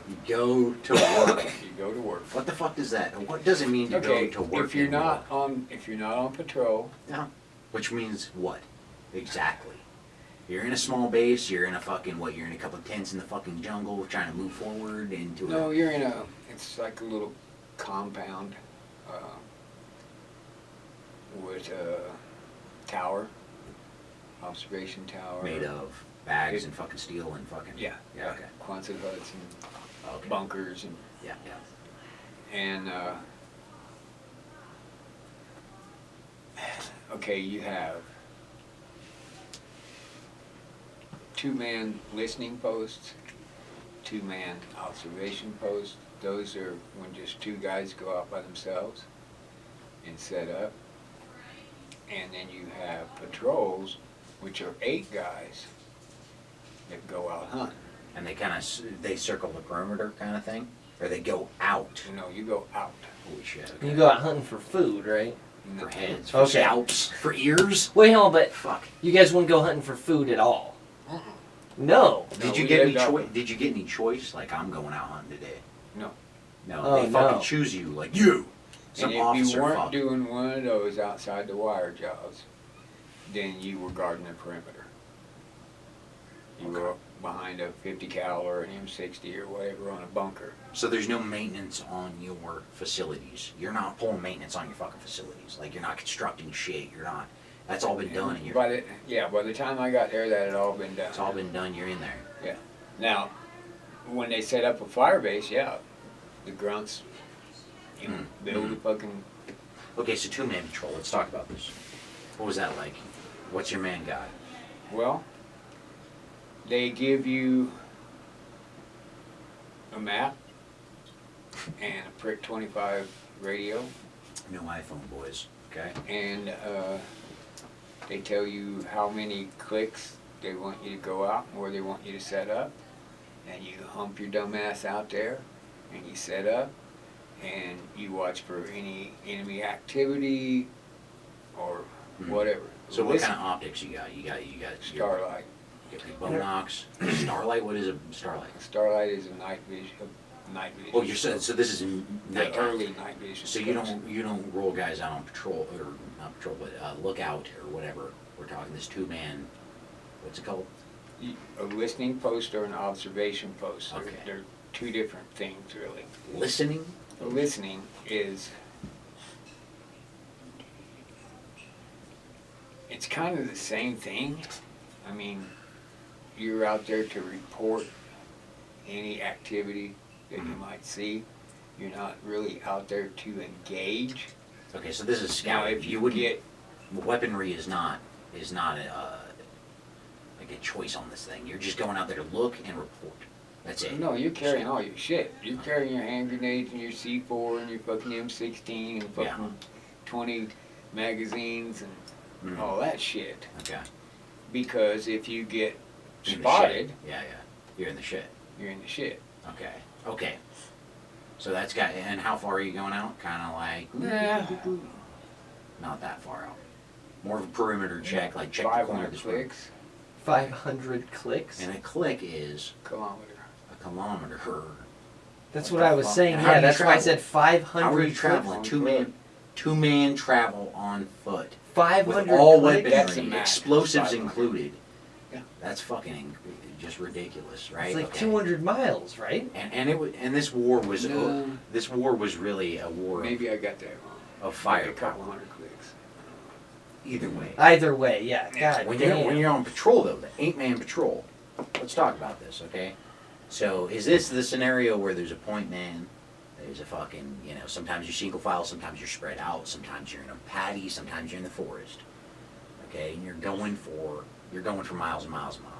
You go to work. You go to work. What the fuck does that? What does it mean to Okay, go to work? if you're in not war? on patrol, Which means what? Exactly. You're in a small base. You're in a fucking what? You're in a couple of tents in the fucking jungle, trying to move forward into. no, you're in a. It's like a little compound with a tower, observation tower. Made of bags and fucking steel and fucking. Yeah. Yeah. Okay. Quonset huts and Okay. bunkers and Yeah. Yeah. and okay, you have 2-man listening posts, 2-man observation posts. Those are when just 2 guys go out by themselves and set up. And then you have patrols, which are 8 guys that go out hunting. And they kind of they circle the perimeter kind of thing, or they go out. You know, you go out. Holy shit! Okay. You go out hunting for food, right? For heads, for Okay. scalps, for ears. Wait, hold on, but Fuck. you guys wouldn't go hunting for food at all? Mm-mm. No. Did you we get any lived out- choice? Did you get any choice? Like I'm going out hunting today. No. No. Oh, they fucking no. choose you. Like you. Some And if officer. you weren't fuck. doing one of those outside the wire jobs, then you were guarding the perimeter. You Okay. were behind a 50 cal or an M60 or whatever on a bunker. So there's no maintenance on your facilities. You're not pulling maintenance on your fucking facilities. Like you're not constructing shit. You're not. That's all been done. And you're, By the time I got there, that had all been done. it's all been done. You're in there. Now, when they set up a fire base, yeah, the grunts, you know, build a fucking. Okay, so 2-man patrol. Let's talk about this. What was that like? What's your man got? Well, they give you a map and a Prick 25 radio, No iPhone, boys. Okay. and they tell you how many clicks they want you to go out and where they want you to set up, and you hump your dumb ass out there, and you set up, and you watch for any enemy activity or whatever. So what Listen- kind of optics you got? You got Starlight. You got your Bonox. Starlight. What is a starlight? Starlight is a night vision. Oh, you're saying so this is in the nighttime. early night vision. So you don't roll guys out on patrol or not patrol, but lookout or whatever. We're talking this 2-man. What's it called? A listening post or an observation post. Okay. They're 2 different things, really. Listening. The listening is, it's kind of the same thing. I mean, you're out there to report any activity that you might see. You're not really out there to engage. Okay, so this is Now, scouting. if you wouldn't get, weaponry is not like a choice on this thing. You're just going out there to look and report. That's it. no, you're carrying all your shit. You're carrying your hand grenades and your C4 and your fucking M16 and fucking Yeah. 20 magazines and Mhm. all that shit. Okay. Because if you get In the spotted, shit. Yeah, yeah. You're in the shit. you're in the shit. Okay. Okay. So that's got. And how far are you going out? Kind of like. Yeah. Not that far out. More of a perimeter check, like check the corner of 500 this room. clicks, 500 clicks. And a click is kilometer. a kilometer. That's What what the I was fuck? saying. How do Yeah, you that's why I travel? said 500 How are you clicks. traveling? On Two-man travel on foot. 500 With all clicks. That's a weaponry, max. explosives 500. included. Yeah. That's fucking just ridiculous, right? It's like Okay. 200 miles, right? And this war was No. this war was really a war Maybe I got that wrong. of Maybe a firepower. couple hundred clicks. Either way. Either way, yeah. God When damn. you're on patrol though, the 8-man patrol. Let's talk about this, okay? So is this the scenario where there's a point man? There's a fucking, sometimes you're single file, sometimes you're spread out, sometimes you're in a paddy, sometimes you're in the forest. Okay, and you're going for miles and miles and miles.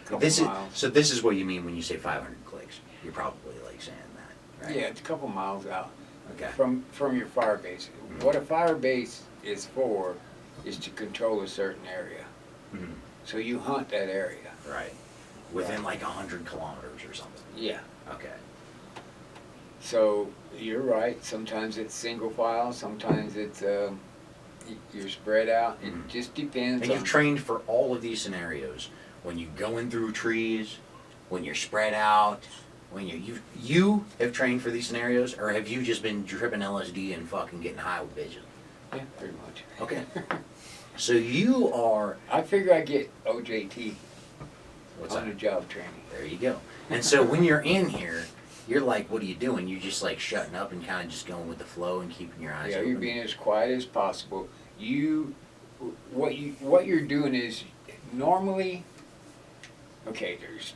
Couple This is miles. so this is what you mean when you say 500 clicks. You're probably like saying that, right? Yeah, it's a couple miles out Okay. from your fire base. What a fire base is for is to control a certain area. Mhm. So you hunt that area. Right. Within like 100 kilometers or something. Yeah. Okay. So you're right. Sometimes it's single file. Sometimes it's you're spread out. It Mhm. just depends. And on, you've trained for all of these scenarios. When you're going through trees, when you're spread out, when you have trained for these scenarios, or have you just been tripping LSD and fucking getting high with bitches? Yeah, pretty much. Okay. So you are. I figure I get OJT What's on the that? job training. There you go. And so when you're in here, you're like, what are you doing? You're just like shutting up and kind of just going with the flow and keeping your eyes Yeah, open. you're being as quiet as possible. What you're doing is normally. Okay, there's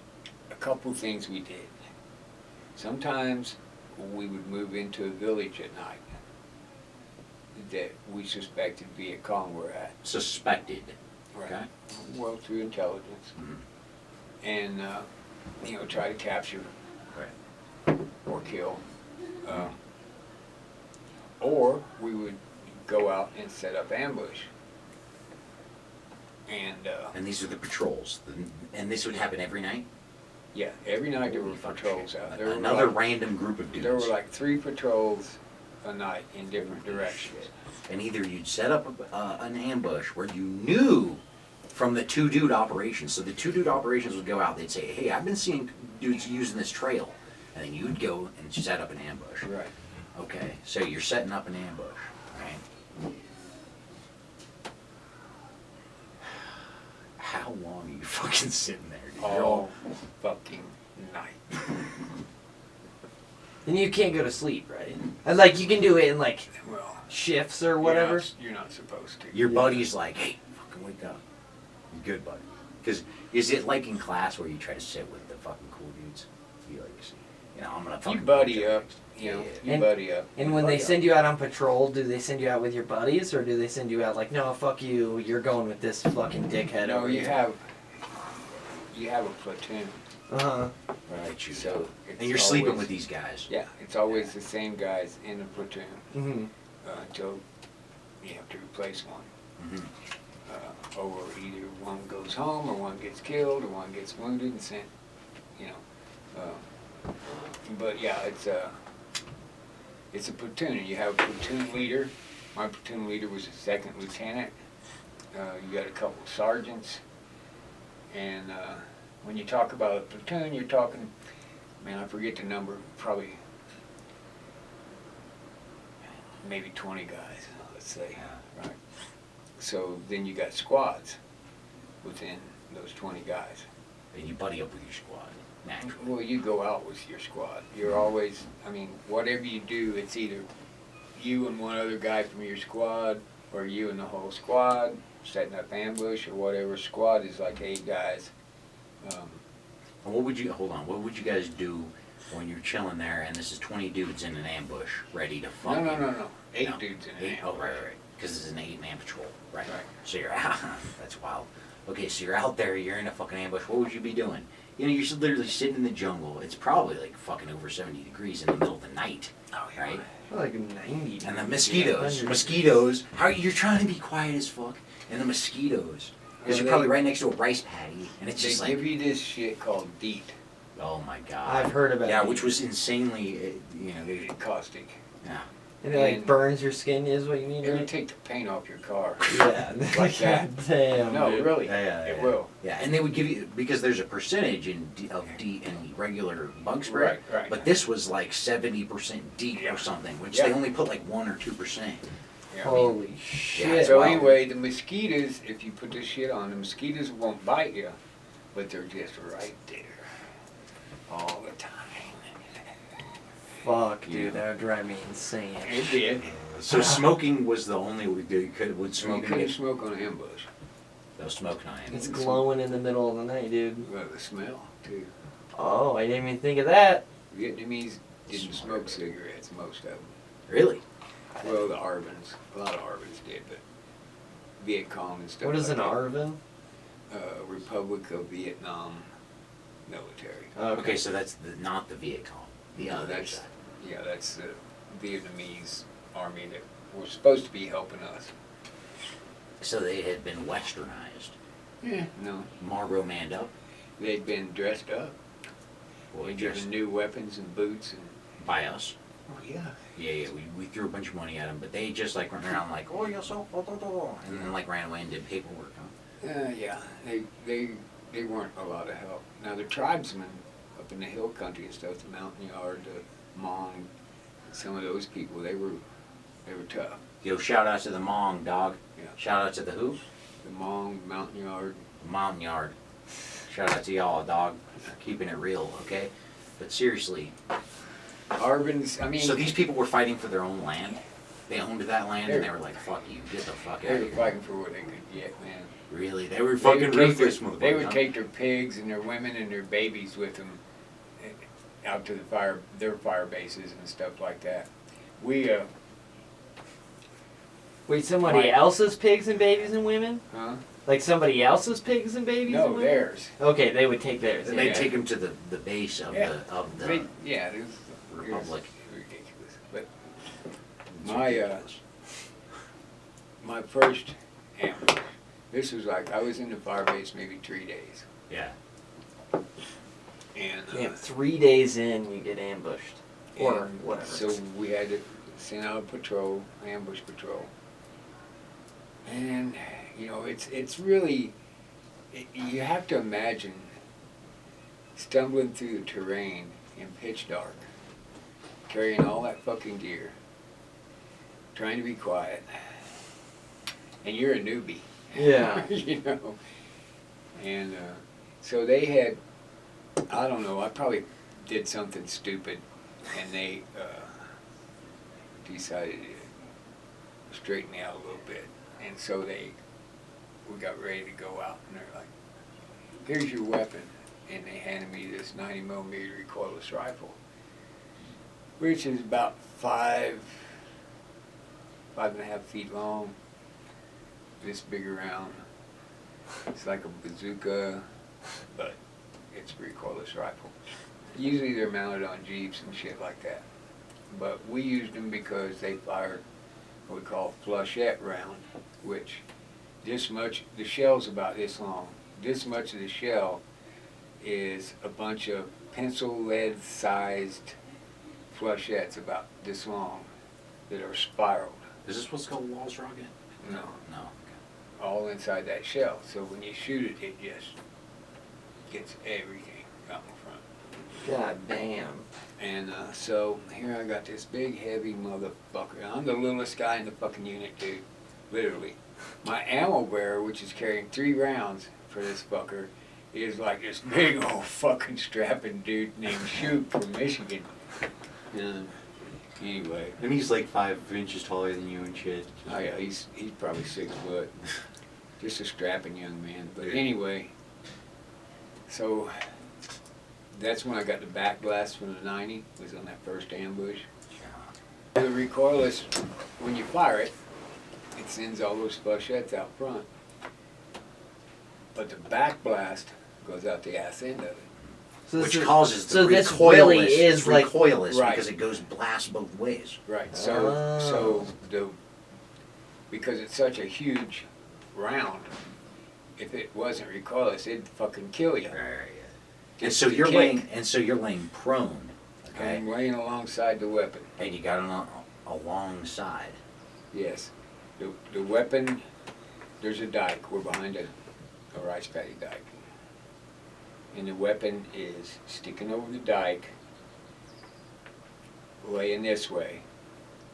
a couple things we did. Sometimes we would move into a village at night that we suspected Viet Cong were at. Suspected. Right. Okay. Well, through intelligence. Mhm. And, try to capture or kill. Or we would go out and set up ambush. And, And these are the patrols. And this would happen every night? yeah, every night there were Holy fuck patrols shit. out. There were Another like- random group of dudes. There were like 3 patrols a night in different directions. And either you'd set up an ambush where you knew from the 2-dude operations. So the 2-dude operations would go out. They'd say, hey, I've been seeing dudes using this trail. And then you'd go and set up an ambush. Right. Okay, so you're setting up an ambush, right? How long are you fucking sitting there, dude? You're All fucking night. And you can't go to sleep, right? And like you can do it in like Well, shifts or whatever. You're not supposed to. Your buddy's like, hey, fucking wake up. You good, buddy? Because is it like in class where you try to sit with the fucking cool dudes? You like, I'm gonna fucking You buddy punch you up. next. You know, Yeah. you And- buddy up. And when they Buddy up. send you out on patrol, do they send you out with your buddies or do they send you out like, no, fuck you, you're going with this fucking dickhead No, over you here? have a platoon. Uh-huh. Right, you So do. it's And you're sleeping always- with these guys. Yeah, it's always the same guys in the platoon Mm-hmm. until you have to replace one. Mhm. Or either one goes home, or one gets killed, or one gets wounded and sent. But yeah, it's a platoon, and you have a platoon leader. My platoon leader was a second lieutenant. You got a couple of sergeants, and when you talk about a platoon, you're talking, man, I forget the number, probably maybe 20 guys, let's say, right? So then you got squads within those 20 guys. And you buddy up with your squad, naturally. Well, you go out with your squad. You're always, whatever you do, it's either you and one other guy from your squad, or you and the whole squad, setting up ambush, or whatever. Squad is like 8 guys. And what would you guys do when you're chilling there and this is 20 dudes in an ambush ready to fuck No. 8 No. dudes in an Eight, oh, ambush. right. Because it's an 8-man patrol. Right. Right. So you're out. That's wild. Okay, so you're out there, you're in a fucking ambush. What would you be doing? You know, you're literally sitting in the jungle. It's probably like fucking over 70 degrees in the middle of the night. Oh, yeah. Right? Like 90. And the mosquitoes. How you're trying to be quiet as fuck, and the mosquitoes, because you're probably right next to a rice paddy, and it's They just like, give you this shit called DEET, oh my god. I've heard about Yeah, it. which was insanely, they, caustic. yeah. And it like and- burns your skin is what you mean, It would right? take the paint off your car. Yeah. Like that. Damn. No, dude. really. Yeah, It will. Yeah, and they would give you, because there's a percentage of DEET in regular bug spray, Right. but this was like 70% DEET Yeah. or something, which Yeah. they only put like 1 or 2%. Yeah. Holy Yeah, shit. So wow. anyway, the mosquitoes, if you put this shit on, the mosquitoes won't bite you, but they're just right there all the time. Fuck, dude, Yeah. that would drive me insane. It did. So smoking was the only would You smoking couldn't get smoke on an ambush. no smoke nine. It's glowing in the middle of the night, dude. Well, the smell, too. Oh, I didn't even think of that. Vietnamese didn't smoke cigarettes, most of them. Really? Well, the Arvins, a lot of Arvins did, but Viet Cong and stuff What is like an that. Arvin? Republic of Vietnam military. Okay, so that's not the Viet Cong. The No, other that's side. yeah, that's the Vietnamese army that was supposed to be helping us. So they had been westernized. Yeah. No, Marlboro manned up. they'd been dressed up, Well, and just given new weapons and boots and. by us. Oh yeah. Yeah, we threw a bunch of money at them, but they just like went around like, oh, you're so, and then like ran away and did paperwork. Huh? Yeah, they weren't a lot of help. Now the tribesmen up in the hill country and stuff, the Mountain Yard, the Hmong, some of those people, they were tough. Yo, shout out to the Hmong, dog. Yeah. Shout out to the who? The Hmong, Mountain Yard. Mountain Yard. Shout out to y'all, dog. Keeping it real, okay? But seriously, Arvins, I mean, so these people were fighting for their own land. They owned that land, and they were like, "Fuck you, get the fuck out they of were here." fighting for what they could get, man. Really, they were They fucking would take ruthless, their- motherfuckers. They would huh? take their pigs and their women and their babies with them out to their fire bases and stuff like that. We, Wait, somebody Right. else's pigs and babies and women? huh? Like somebody else's pigs and babies and No, women? theirs. Okay, they would take theirs. And Yeah. they take them to the base of Yeah. the Yeah, it was Republic. ridiculous. But It's my, ridiculous. my first ambush, this was like, I was in the fire base maybe 3 days. Yeah. And, Damn, 3 days in, you get ambushed. Or and whatever. So we had to send out a patrol, ambush patrol. And, you know, it's really, you have to imagine stumbling through the terrain in pitch dark, carrying all that fucking gear, trying to be quiet, and you're a newbie. Yeah. You know? And so they had, I don't know, I probably did something stupid, and they decided to straighten me out a little bit. And so we got ready to go out, and they're like, here's your weapon. And they handed me this 90mm recoilless rifle, which is about 5.5 feet long, this big around. It's like a bazooka, but it's a recoilless rifle. Usually they're mounted on Jeeps and shit like that. But we used them because they fired what we call flushette round, which this much, the shell's about this long. This much of the shell is a bunch of pencil lead sized flushettes about this long that are spiraled. Is this what's called Walls rocket? No, No. all inside that shell. So when you shoot it, it just gets everything out in front. God damn. And so here I got this big heavy motherfucker. I'm the littlest guy in the fucking unit, dude. Literally. My ammo bearer, which is carrying 3 rounds for this fucker, is like this big old fucking strapping dude named Shoot from Michigan. Anyway. And he's like 5 inches taller than you and shit. Oh yeah, he's probably 6 foot. Just a strapping young man. But anyway, so that's when I got the back blast from the 90, was on that first ambush. The recoilless, when you fire it, it sends all those flechettes out front. But the back blast goes out the ass end of it. So Which this is- causes the so this recoilless. really is like recoilless Right. because it goes blast both ways. Right. Oh. Because it's such a huge round, if it wasn't recoilless, it'd fucking kill you. And Just so the you're kick. laying prone, okay? I'm laying alongside the weapon. And you got it alongside. Yes. The weapon, there's a dike. We're behind a rice paddy dike. And the weapon is sticking over the dike, laying this way.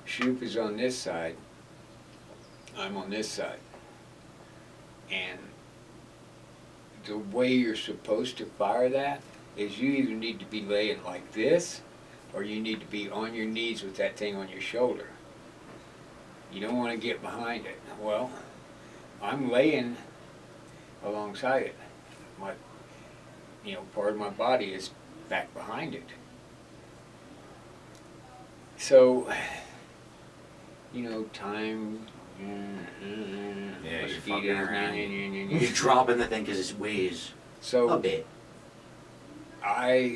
Shoop is on this side. I'm on this side. And the way you're supposed to fire that is you either need to be laying like this or you need to be on your knees with that thing on your shoulder. You don't want to get behind it. Well, I'm laying alongside it. My, part of my body is back behind it. So, time. Yeah, you're fucking mosquitoes, around. you You're dropping the thing because it weighs a So bit.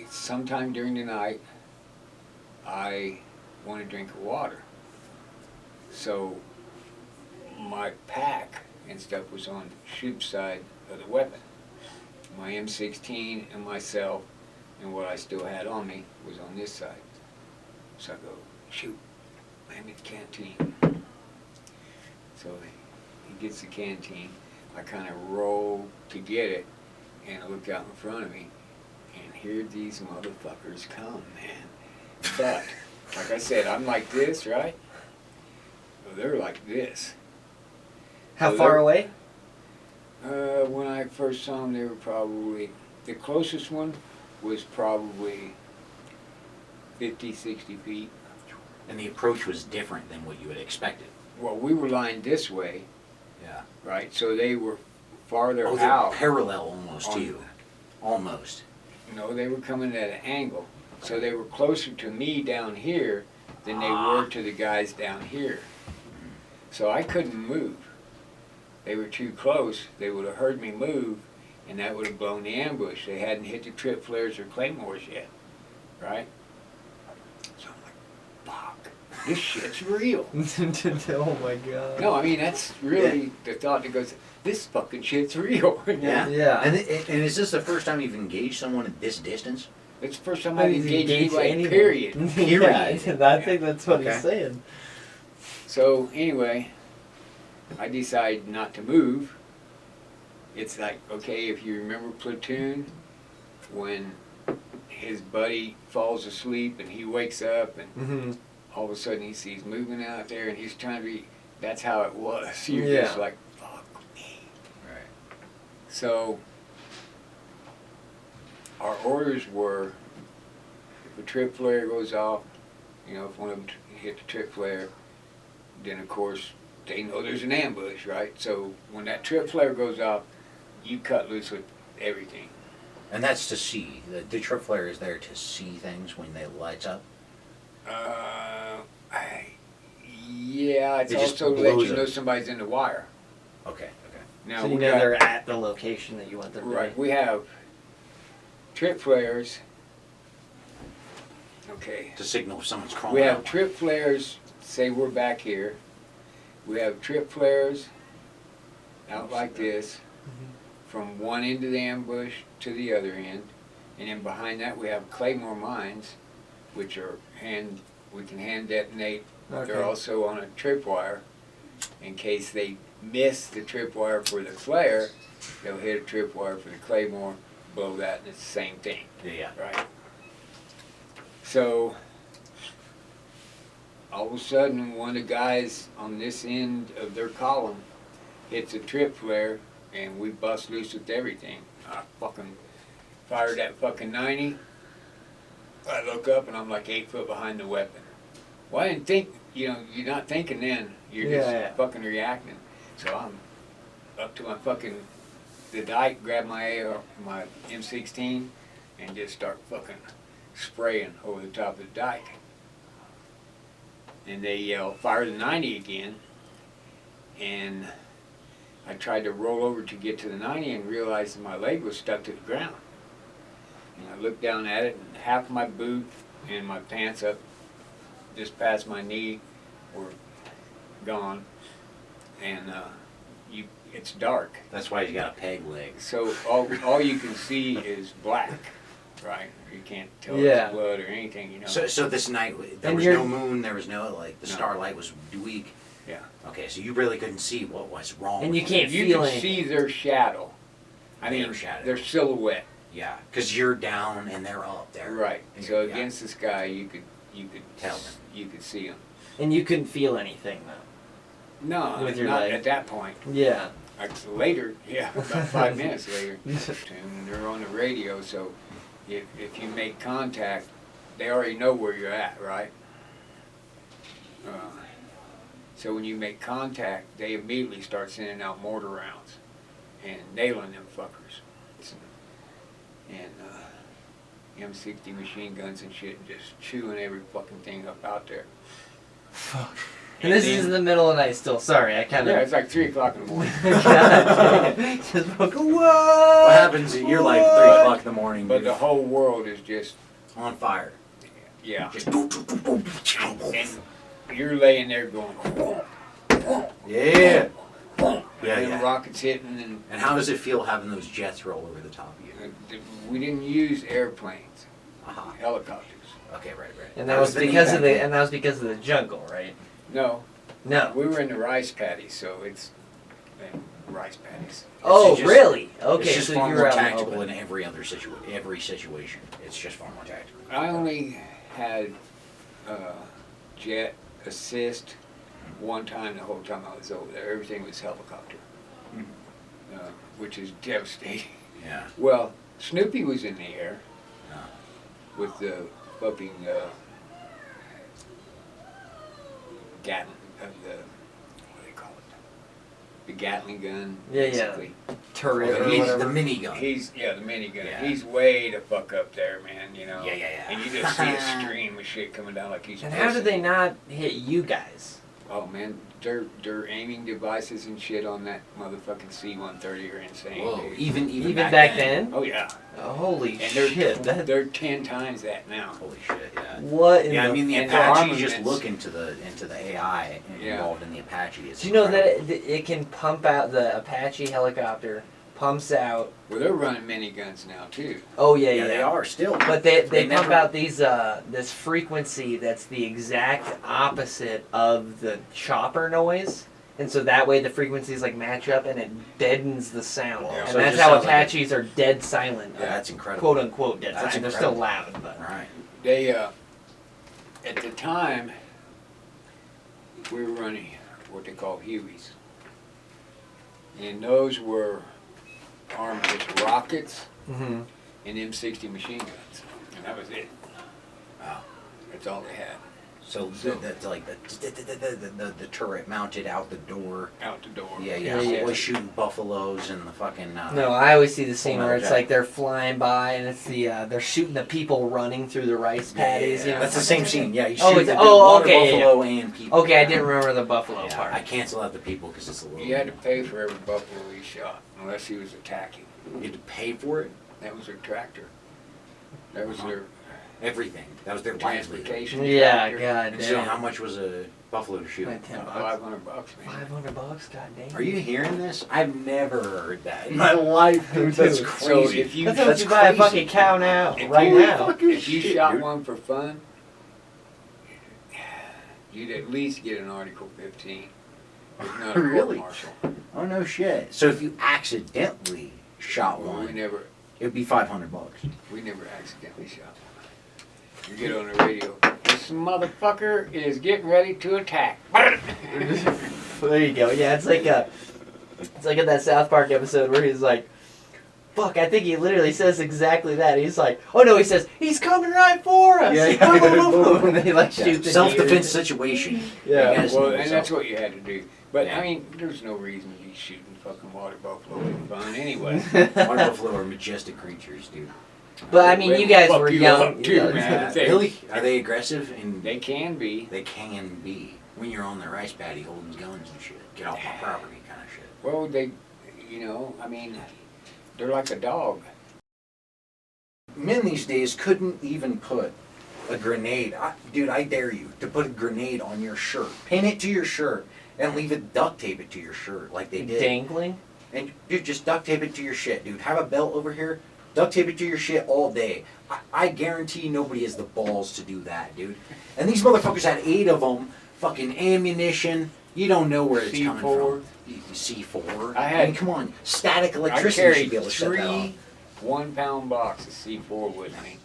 sometime during the night, I want to drink water. So my pack and stuff was on Shoop's side of the weapon. My M16 and myself and what I still had on me was on this side. So I go, Shoop, hand me the canteen. So he gets the canteen. I kind of roll to get it, and I look out in front of me, and here these motherfuckers come, man. But, like I said, I'm like this, right? Well, they're like this. how So far they're- away? When I first saw them, they were probably, the closest one was probably 50, 60 feet. And the approach was different than what you had expected. Well, we were lying this way, Yeah. right? So they were farther Oh, they're out. parallel almost to on- you. Almost. No, they were coming at an angle. So they were closer to me down here than they Ah. were to the guys down here. So I couldn't move. They were too close. They would have heard me move, and that would have blown the ambush. They hadn't hit the trip flares or claymores yet, right? So I'm like, fuck, this shit's real. Oh my god. No, I mean, that's really the thought that goes, this fucking shit's real. Yeah. Yeah. And is this the first time you've engaged someone at this distance? It's the first time I've engaged anybody, anyone. period. Yeah, I think that's what Okay. he's saying. So anyway, I decide not to move. It's like, okay, if you remember Platoon, when his buddy falls asleep and he wakes up and Mm-hmm. all of a sudden he sees movement out there and he's trying to be, that's how it was. You're just Yeah. like, fuck me. Right. So our orders were, if a trip flare goes off, if one of them hit the trip flare, then of course they know there's an ambush, right? So when that trip flare goes off, you cut loose with everything. And that's to see. The trip flare is there to see things when they lights up. Yeah, it's It just also to let blows you know up. somebody's in the wire. Okay. Now So you we know got, they're at the location that you want them to right, be. we have trip flares. Okay. To signal if someone's crawling We have out. trip flares, say we're back here. We have trip flares out like this, from one end of the ambush to the other end. And then behind that we have claymore mines, which are we can hand detonate. Okay. They're also on a tripwire. In case they miss the tripwire for the flare, they'll hit a tripwire for the claymore, blow that, and it's the same thing. Yeah. Right. So, all of a sudden, one of the guys on this end of their column hits a trip flare, and we bust loose with everything. I fucking fired that fucking 90. I look up, and I'm like 8 foot behind the weapon. Well, I didn't think, you're not thinking then. You're just Yeah. fucking reacting. So I'm up to my fucking, the dike, grab my AR, my M16, and just start fucking spraying over the top of the dike. And they yell, fire the 90 again. And I tried to roll over to get to the 90 and realized that my leg was stuck to the ground. And I looked down at it, and half my boot and my pants up just past my knee were gone. And it's dark. That's why he's got a peg leg. So all you can see is black, right? You can't tell Yeah. it's blood or anything, you know. So this night, there And was you're- no moon, there was no, like, the No. starlight was weak. Yeah. Okay, so you really couldn't see what was wrong. And with you can't You feel can anything. see their shadow. I mean, Their shadow. their silhouette. Yeah, because you're down and they're up there. Right. And So yeah. against the sky, you could Tell them. You could see them. And you couldn't feel anything though. No, With your not leg. at that point. Yeah. Like later, yeah, about 5 minutes later, and they're on the radio. So if you make contact, they already know where you're at, right? So when you make contact, they immediately start sending out mortar rounds and nailing them fuckers. And M60 machine guns and shit, and just chewing every fucking thing up out there. Fuck. And this is in the middle of the night still. Sorry, I kind Yeah, of. it's like 3 o'clock in the morning. Just fucking whoa. What happens? You're like 3 o'clock in the morning, But dude, the whole world is just, on fire. yeah. Just And you're laying there going, yeah. Yeah, and yeah. rockets hitting, And how does it feel having those jets roll over the top of you? we didn't use airplanes, Uh-huh. helicopters. Okay, right. And that was the because of knee the jungle, right? No, No. we were in the rice paddies, so it's rice paddies. Oh, just- really? Okay, It's just so far you're more out in the tactical open. in every situation. It's just far more tactical. I only had jet assist one time the whole time I was over there. Everything was helicopter, which is devastating. Yeah. Well, Snoopy was in the air No. with the fucking Gatling, what do they call it? The Gatling gun, Yeah, yeah. basically. Turret The or mini- whatever. the minigun. The minigun. Yeah. He's way the fuck up there, man. You know. Yeah. And you just see a stream of shit coming down like he's. And how did they not hit you guys? Oh man, their aiming devices and shit on that motherfucking C-130 are insane. Whoa, dude. even back then? Oh yeah. Oh, holy And they're shit! they're 10 times that now. Holy shit, yeah. What in Yeah, the I mean the and the Apache. armaments. Just look into the AI Yeah. involved in the Apache. It's Do you know incredible. that it can pump out the Apache helicopter, pumps out. Well, they're running miniguns now too. Oh yeah, Yeah, they are still. But they They pump never- out these this frequency that's the exact opposite of the chopper noise, and so that way the frequencies like match up and it deadens the sound, Whoa. and So it that's just how sounds like Apaches are dead silent, Yeah, that's incredible. quote unquote dead That's silent. They're still incredible. loud, but Right. They at the time we were running what they call Hueys, and those were armed with rockets mm-hmm. and M60 machine guns, and that was it. Wow. That's all they had. So that's like the turret mounted out the door. Out the door. Yeah. Yeah. Always shooting buffaloes and the fucking. No, I always see the scene Full where Metal it's like they're flying by and it's the they're shooting the people running through the rice paddies. You know? That's the same scene. Yeah, you shoot Oh, the it's- oh, water okay, buffalo and people. Okay, I didn't remember the buffalo Yeah, part. I cancel out the people because it's a little. You had to pay for every buffalo he shot, unless he was attacking. You had to pay for it. That was their tractor. That was their Everything. That was their livelihood. transportation. Yeah, tractor. god And so, how damn. much was a buffalo to shoot? Like $10. $500, man. $500, god damn. Are you hearing this? I've never heard that in my life, dude. That's Dude, crazy. So if you That's how much That's you buy a crazy. fucking cow now, If right you- now. If you Shit, shot dude. one for fun, you'd at least get an Article 15. If not a Really? court-martial. Oh no shit. So if you accidentally shot Well, one, we never it'd be $500. accidentally shot one. You get on the radio. This motherfucker is getting ready to attack. There you go. Yeah, it's like in that South Park episode where he's like, fuck, I think he literally says exactly that. He's like, oh no, he says, he's coming right for us. Yeah, yeah. Boom, boom, boom, and then he like shoots. Self-defense situation. Yeah. You guys Well, know and what's that's up. what you had to do. But Yeah. I mean, there's no reason to be shooting fucking water buffalo for fun anyway. Water buffalo are majestic creatures, dude. But I mean, They'll you guys fuck were you young. up too, man. They- Really? Are they aggressive? And They can be. they can be. When you're on the rice paddy holding guns and shit. Get off my property kind of shit. Well, they, I mean, they're like a dog. Men these days couldn't even put a grenade. Dude, I dare you to put a grenade on your shirt. Pin it to your shirt and leave it, duct tape it to your shirt like they did. Dangling? And dude, just duct tape it to your shit, dude. Have a belt over here. Duct tape it to your shit all day. I guarantee nobody has the balls to do that, dude. And these motherfuckers had 8 of them. Fucking ammunition. You don't know where it's coming C4. from. C4. I mean, come on. Static I electricity carried should be able to set that off. 3 1-pound boxes C4 with me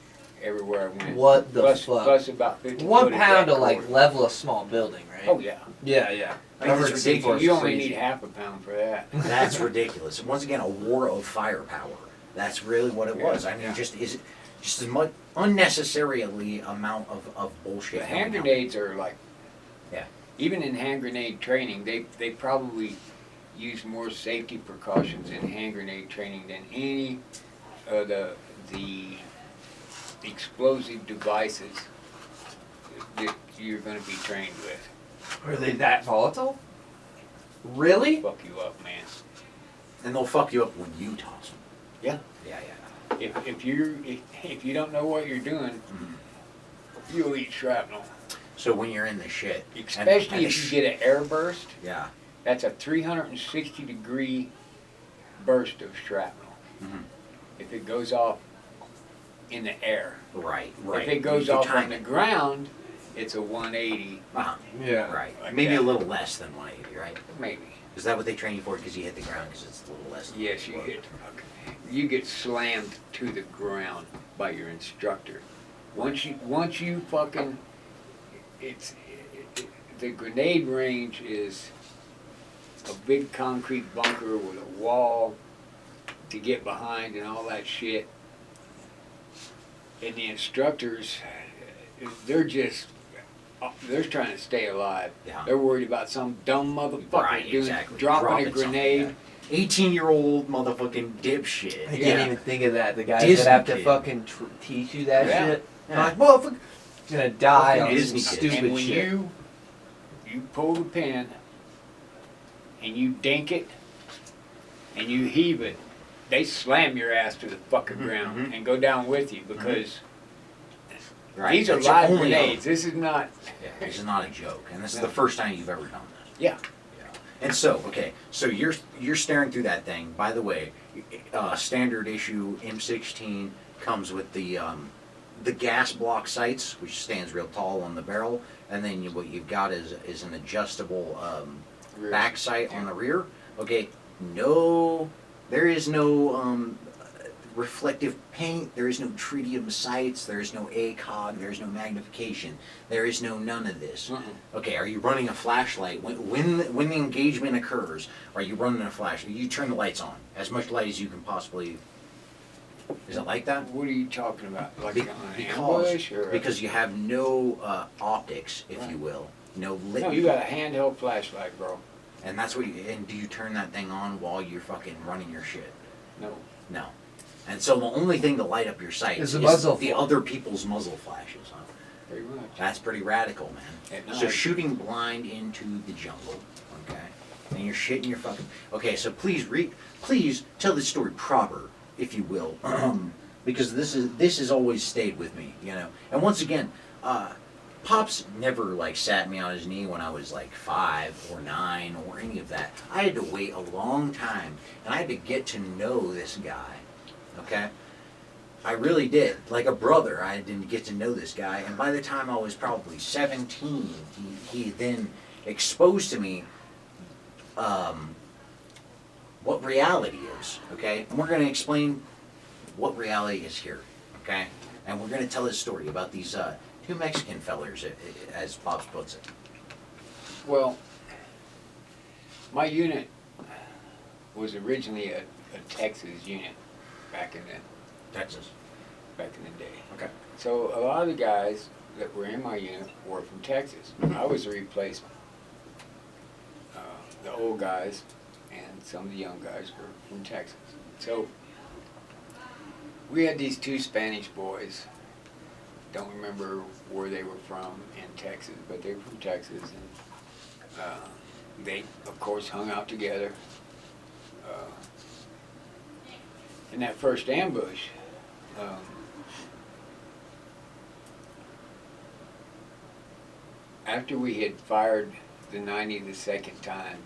everywhere I went. What the plus, fuck? Plus about 50 1 foot of pound to deck like cord. level a small building, right? Oh yeah. Yeah, yeah. I mean, I've it's heard ridiculous. C4 's You only crazy. need half a pound for that. That's ridiculous. Once again, a war of firepower. That's really what it was. I mean, Yeah. just as much unnecessarily amount of bullshit. The going hand on. grenades are like, Yeah. even in hand grenade training, they probably use more safety precautions in hand grenade training than any of the explosive devices that you're going to be trained with. Are they that volatile? Really? Fuck you up, man. And they'll fuck you up when you toss them. Yeah. Yeah, yeah. If you don't know what you're doing, Mhm. you'll eat shrapnel. So when you're in the shit, Especially and if you get an air burst. yeah, That's a 360-degree burst of shrapnel. Mhm. If it goes off in the air. right. If it goes You off time on the it. ground, it's a 180, Uh-huh. Yeah. Right. Like Maybe that. a little less than 180, right? maybe. Is that what they train you for? Because you hit the ground because it's a little less. Than Yes, you get slammed to the ground by your instructor. Once you fucking, the grenade range is a big concrete bunker with a wall to get behind and all that shit. And the instructors, they're trying to stay alive. Yeah. They're worried about some dumb motherfucker Right, exactly. dropping a something, grenade. yeah. 18-year-old motherfucking dipshit. I Yeah. didn't even think of that. The guys Disney that have to kid. fucking teach you that Yeah. shit. Yeah. I'm like, motherfucker, gonna die Fucking on Disney some kid. stupid And when shit. you pull the pin and you dink it and you heave it, they slam your ass to the fucking ground mhm. and go down with you because Right. these are That's your live only grenades. This is not. Yeah, this is not a joke, and this is No. the first time you've ever done this. Yeah. Yeah. And so, okay, so you're staring through that thing. By the way, standard issue M16 comes with the gas block sights, which stands real tall on the barrel, and then what you've got is an adjustable Rear. back sight on the rear. Okay, there is no reflective paint, there is no tritium sights, there is no ACOG, there is no magnification, there is none of this. Okay, are you running a flashlight when the engagement occurs? Are you running a flashlight? You turn the lights on as much light as you can possibly. Is it like that? What are you talking about? Like Be- an because ambush or? because you have no optics, if you will, no lit. No, you got a handheld flashlight, bro. And that's what you. And do you turn that thing on while you're fucking running your shit? No. No. And so the only thing to light up your sight Is is the muzzle the flash. other people's muzzle flashes. Huh? Very much. That's pretty radical, man. At So night. shooting blind into the jungle, okay? And you're shitting your fucking. Okay, so please tell this story proper, if you will, because this has always stayed with me, you know. And once again, Pops never like sat me on his knee when I was like 5 or 9 or any of that. I had to wait a long time, and I had to get to know this guy, okay? I really did. Like a brother, I didn't get to know this guy, and by the time I was probably 17, he then exposed to me what reality is, okay? And we're going to explain what reality is here, okay? And we're going to tell his story about these two Mexican fellers, as Pops puts it. Well, my unit was originally a Texas unit back in the Texas. day. Okay. So a lot of the guys that were in my unit were from Texas. I was a replacement. The old guys and some of the young guys were from Texas. So we had these two Spanish boys. Don't remember where they were from in Texas, but they were from Texas, and they, of course, hung out together. In that first ambush, after we had fired the 90 the second time,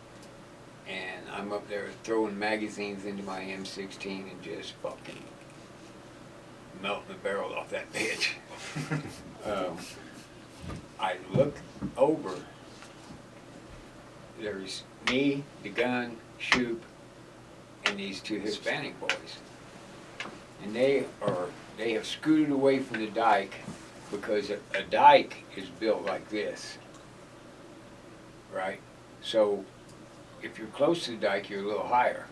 and I'm up there throwing magazines into my M16 and just fucking melting the barrel off that bitch. I look over, there's me, the gun, Shoop, and these two Hispanic boys. And they have scooted away from the dike because a dike is built like this, right? So if you're close to the dike, you're a little higher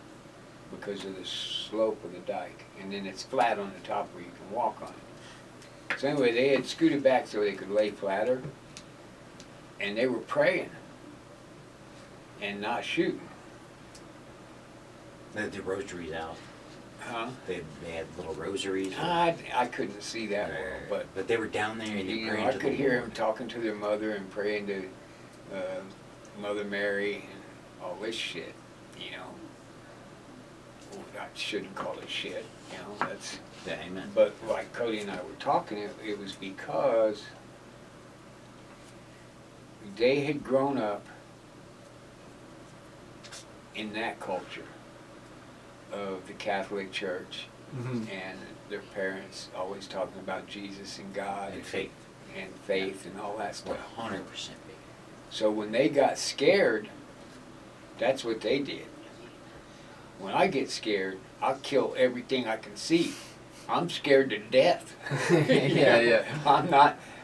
because of the slope of the dike, and then it's flat on the top where you can walk on it. So anyway, they had scooted back so they could lay flatter, and they were praying and not shooting. They had the rosaries out. Huh? They had little rosaries. I couldn't see that well, But they were down there and but they you know, praying I to could the hear Lord. them talking to their mother and praying to Mother Mary and all this shit, you know. Well, I shouldn't call it shit, you know, that's... Yeah, amen. But like Cody and I were talking, it was because they had grown up in that culture of the Catholic Church, and their parents always talking about Jesus and God And faith. and all that stuff. 100%. So when they got scared, that's what they did. When I get scared, I'll kill everything I can see. I'm scared to death. Yeah.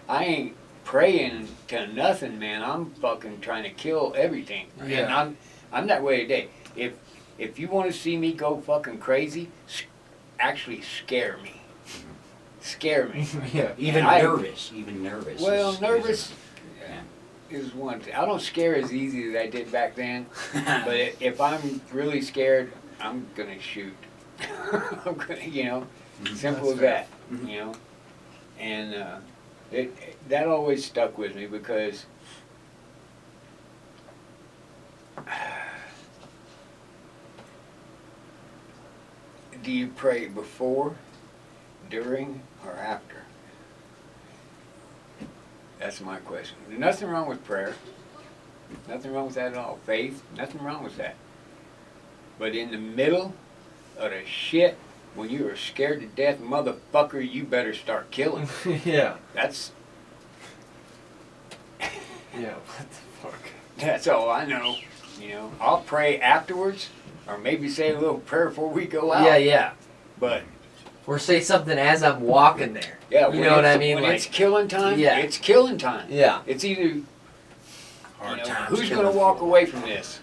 I ain't praying to nothing, man. I'm fucking trying to kill everything. Yeah. And I'm that way today. If you want to see me go fucking crazy, actually scare me. Scare me. Yeah. Even nervous. Even nervous. Well, is- nervous Yeah. is one thing. I don't scare as easy as I did back then. But if I'm really scared, I'm gonna shoot. I'm gonna, you know, simple as that, you know. And that always stuck with me because do you pray before, during, or after? That's my question. There's nothing wrong with prayer. Nothing wrong with that at all. Faith, nothing wrong with that. But in the middle of the shit, when you are scared to death, motherfucker, you better start killing. Yeah. That's What the fuck? that's all I know. You know, I'll pray afterwards, or maybe say a little prayer before we go out. Yeah. But Or say something as I'm walking there. yeah, You when know what I it's- mean? When Like, it's killing time, yeah. it's killing time. yeah. It's either, you Hard know, times who's killing going to walk for. away from this?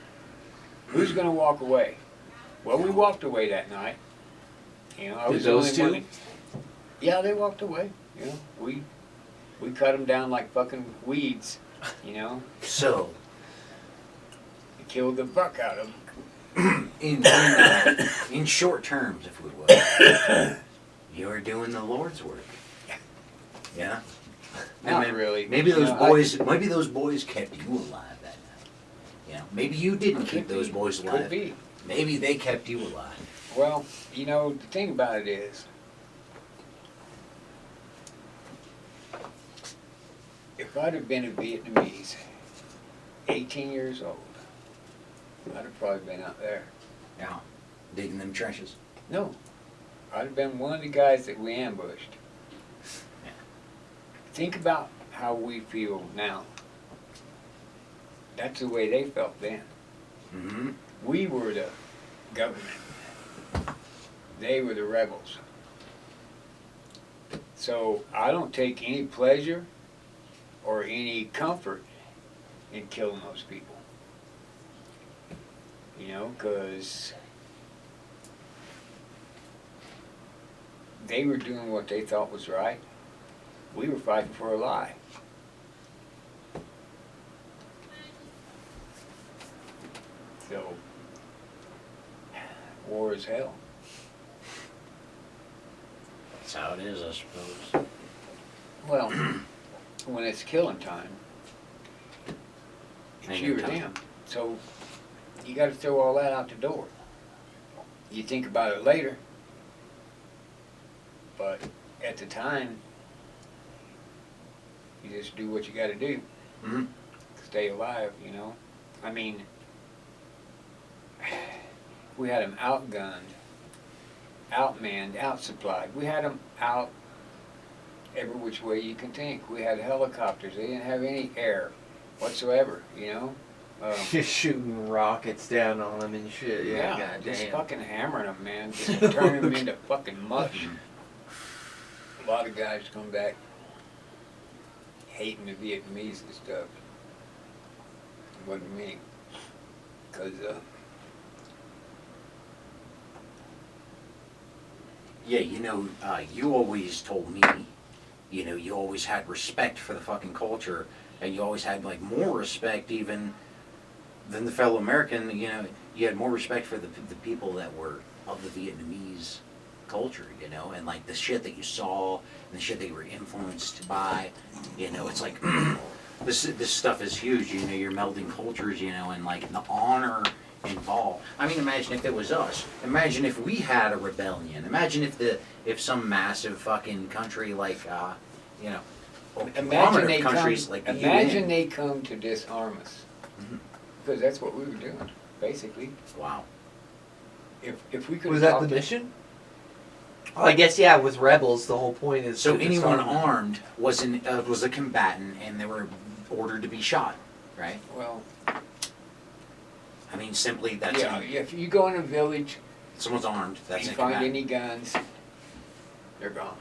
Who's going to walk away? Well, we walked away that night. You know, I Did was the those only two? one. Yeah, they walked away. You know, we cut them down like fucking weeds. You know, So, we killed the fuck out of them. in short terms, if we would, you're doing the Lord's work. Yeah. Not Maybe- really. Maybe You those know, boys. Maybe those boys kept you alive that night. You know. Maybe you didn't keep Could those be. boys Could alive. be. Maybe they kept you alive. Well, you know, the thing about it is, if I'd have been a Vietnamese, 18 years old, I'd have probably been out there. Yeah. Digging them trenches. No, I'd have been one of the guys that we ambushed. Yeah. Think about how we feel now. That's the way they felt then. Mm-hmm. We were the government. They were the rebels. So I don't take any pleasure or any comfort in killing those people. You know, because they were doing what they thought was right. We were fighting for a lie. So, war is hell. That's how it is, I suppose. Well, when it's killing time, it's Ain't you or no time. them. So you got to throw all that out the door. You think about it later, but at the time, you just do what you got to do. Mhm. Stay alive, you know. I mean, we had them outgunned, outmanned, outsupplied. We had them out every which way you can think. We had helicopters. They didn't have any air whatsoever, you know. Just shooting rockets down on them and shit. Yeah, Yeah, just goddamn. fucking hammering them, man. Just turning them into fucking mush. A lot of guys come back hating the Vietnamese and stuff. It wasn't me. Because, Yeah, you always told me, you always had respect for the fucking culture, and you always had, like, more respect even than the fellow American, you had more respect for the people that were of the Vietnamese culture, and, like, the shit that you saw, and the shit that you were influenced by, it's like, this stuff is huge, you're melding cultures, and, like, the honor involved. I mean, imagine if it was us. Imagine if we had a rebellion. Imagine if some massive fucking country like, imagine they countries come, like the imagine UN. they come to disarm us. Mhm. Because that's what we were doing, basically. Wow. If we could Was that the mission? Oh, I guess yeah. With rebels, the whole point is So to anyone disarm them. armed was a combatant, and they were ordered to be shot, right? Well, I mean, simply that's yeah, if you go in a village someone's armed. That's and a find combatant. any guns, they're gone.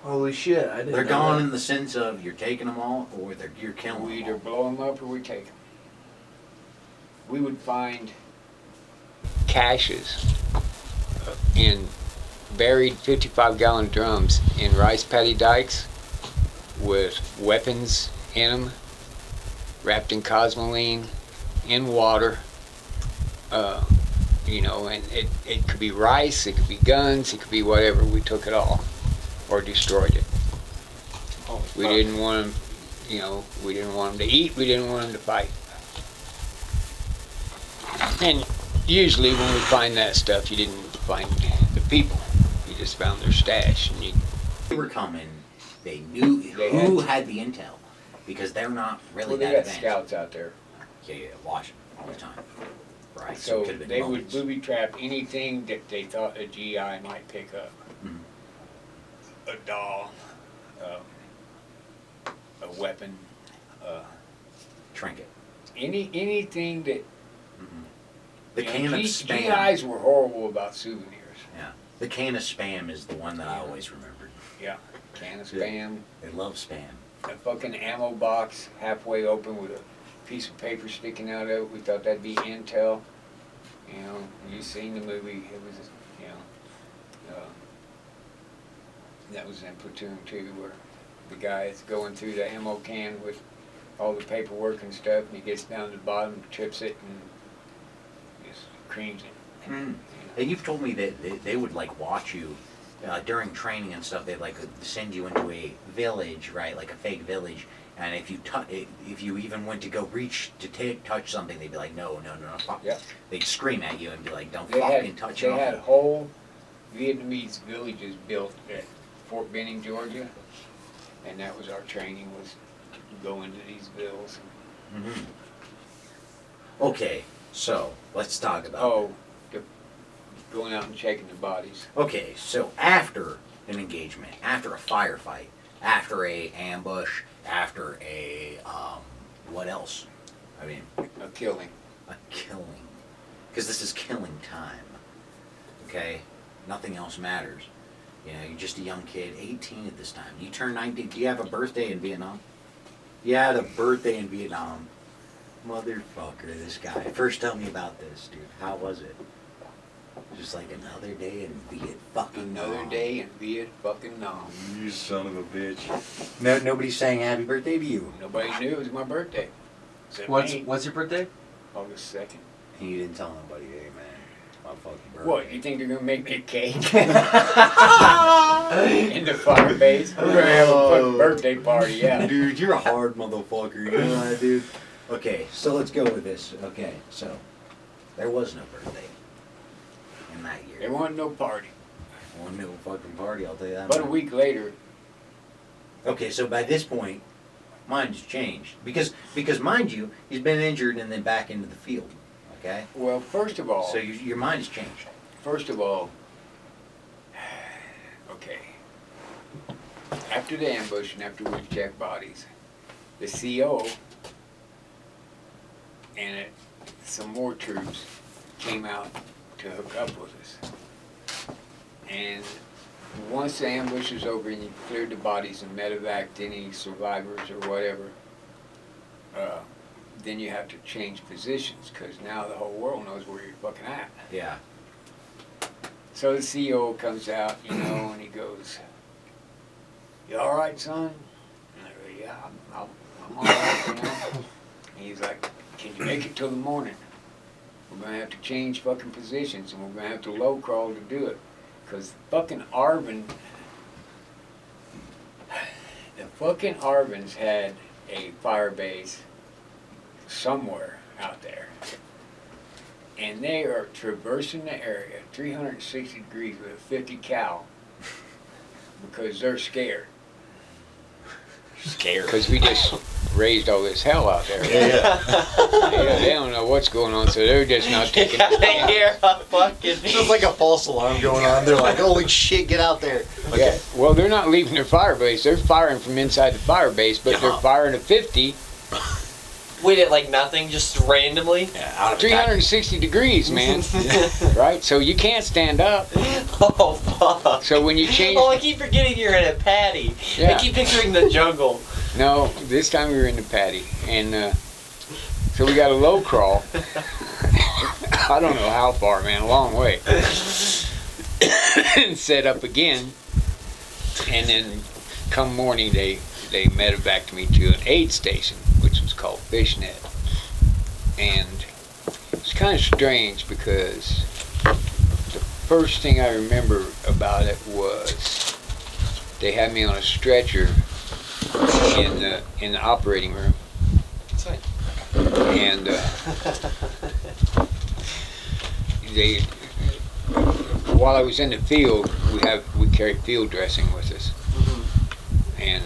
Holy shit! I didn't. They're know gone that. in the sense of you're taking them all, or you're killing We them either all. blow them up or we take them. We would find caches in buried 55-gallon drums in rice paddy dikes with weapons in them, wrapped in cosmoline, in water. And it could be rice, it could be guns, it could be whatever. We took it all or destroyed it. We didn't want them, we didn't want them to eat, we didn't want them to fight. And usually when we find that stuff, you didn't find the people. You just found their stash. And They were coming. They knew They who had the intel, because they're not really they that got advanced. scouts out there. Yeah, watching all the time. Right. So it could have been they moments. would booby trap anything that they thought a GI might pick up. Mhm. A doll, a weapon, Trinket. anything that. The can of spam. GIs were horrible about souvenirs. Yeah. The can of spam is the one that I always remembered. Yeah, can of Yeah. spam, They love spam. a fucking ammo box halfway open with a piece of paper sticking out of it. We thought that'd be intel. You seen the movie? It was, that was in Platoon 2, where the guy is going through the ammo can with all the paperwork and stuff, and he gets down to the bottom, trips it, and just creams it. And you've told me that they would like watch you during training and stuff. They'd like send you into a village, right, like a fake village. And if you even went to go reach to touch something, they'd be like, no, fuck. Yep. They'd scream at you and be like, don't They fucking touch They it. had whole Vietnamese villages built at Fort Benning, Georgia, and that was our training, was go into these villas. Mhm. Okay, so let's talk about. Going out and checking the bodies. Okay, so after an engagement, after a firefight, after a ambush, after a what else? I mean, A killing. a killing, because this is killing time. Okay, nothing else matters. You're just a young kid, 18 at this time. You turn 19. Do you have a birthday in Vietnam? You had a birthday in Vietnam. Motherfucker, this guy. First, tell me about this, dude. How was it? Just like another day in Viet fucking Another Nam. day in Viet fucking Nam. You son of a bitch. No, nobody's saying happy birthday to you. Nobody knew it was my birthday. Except What's me. your birthday? August 2nd. And you didn't tell nobody, hey man. my fucking birthday. What, you think they're gonna make me a cake? In the fire base? We're gonna have a fucking birthday party, yeah. Dude, you're a hard motherfucker, you know that, dude? Okay, so let's go with this. Okay, so there was no birthday in that year. There wasn't no party. Wasn't no fucking party, I'll tell you that. But a much. week later, Okay, so by this point, mine's changed. Because mind you, he's been injured and then back into the field. Okay? well, first of all, So your mind's changed. Okay. After the ambush and after we checked bodies, the CO and some more troops came out to hook up with us. And once the ambush was over and you cleared the bodies and medevaced any survivors or whatever, then you have to change positions because now the whole world knows where you're fucking at. Yeah. So the CEO comes out, you know, and he goes, "You all right, son?" And I go, "Yeah, I'm all right, you know." And he's like, "Can you make it till the morning? We're gonna have to change fucking positions, and we're gonna have to low crawl to do it, because the fucking Arvins had a fire base somewhere out there." And they are traversing the area 360 degrees with a 50 cal because they're scared. Scared. Because we just raised all this hell out there. Yeah. They don't know what's going on, so they're just not taking I hear a fucking. There's like a false alarm going on. They're like, holy shit, get out there. Okay. Yeah. Well, they're not leaving their fire base. They're firing from inside the fire base, but they're Yeah. firing a 50, Wait, it like nothing, just randomly? Yeah, out of 360 degrees, man. Right? So you can't stand up. Oh, fuck. So when you change... Oh, I keep forgetting you're in a paddy. Yeah. I keep picturing the jungle. No, this time we were in the paddy. And so we got a low crawl. I don't know how far, man. A long way. And set up again. And then come morning, they medevaced me to an aid station, which was called Fishnet. And it's kind of strange because the first thing I remember about it was they had me on a stretcher in the operating room. Sorry. And they, while I was in the field, we carried field dressing with us. And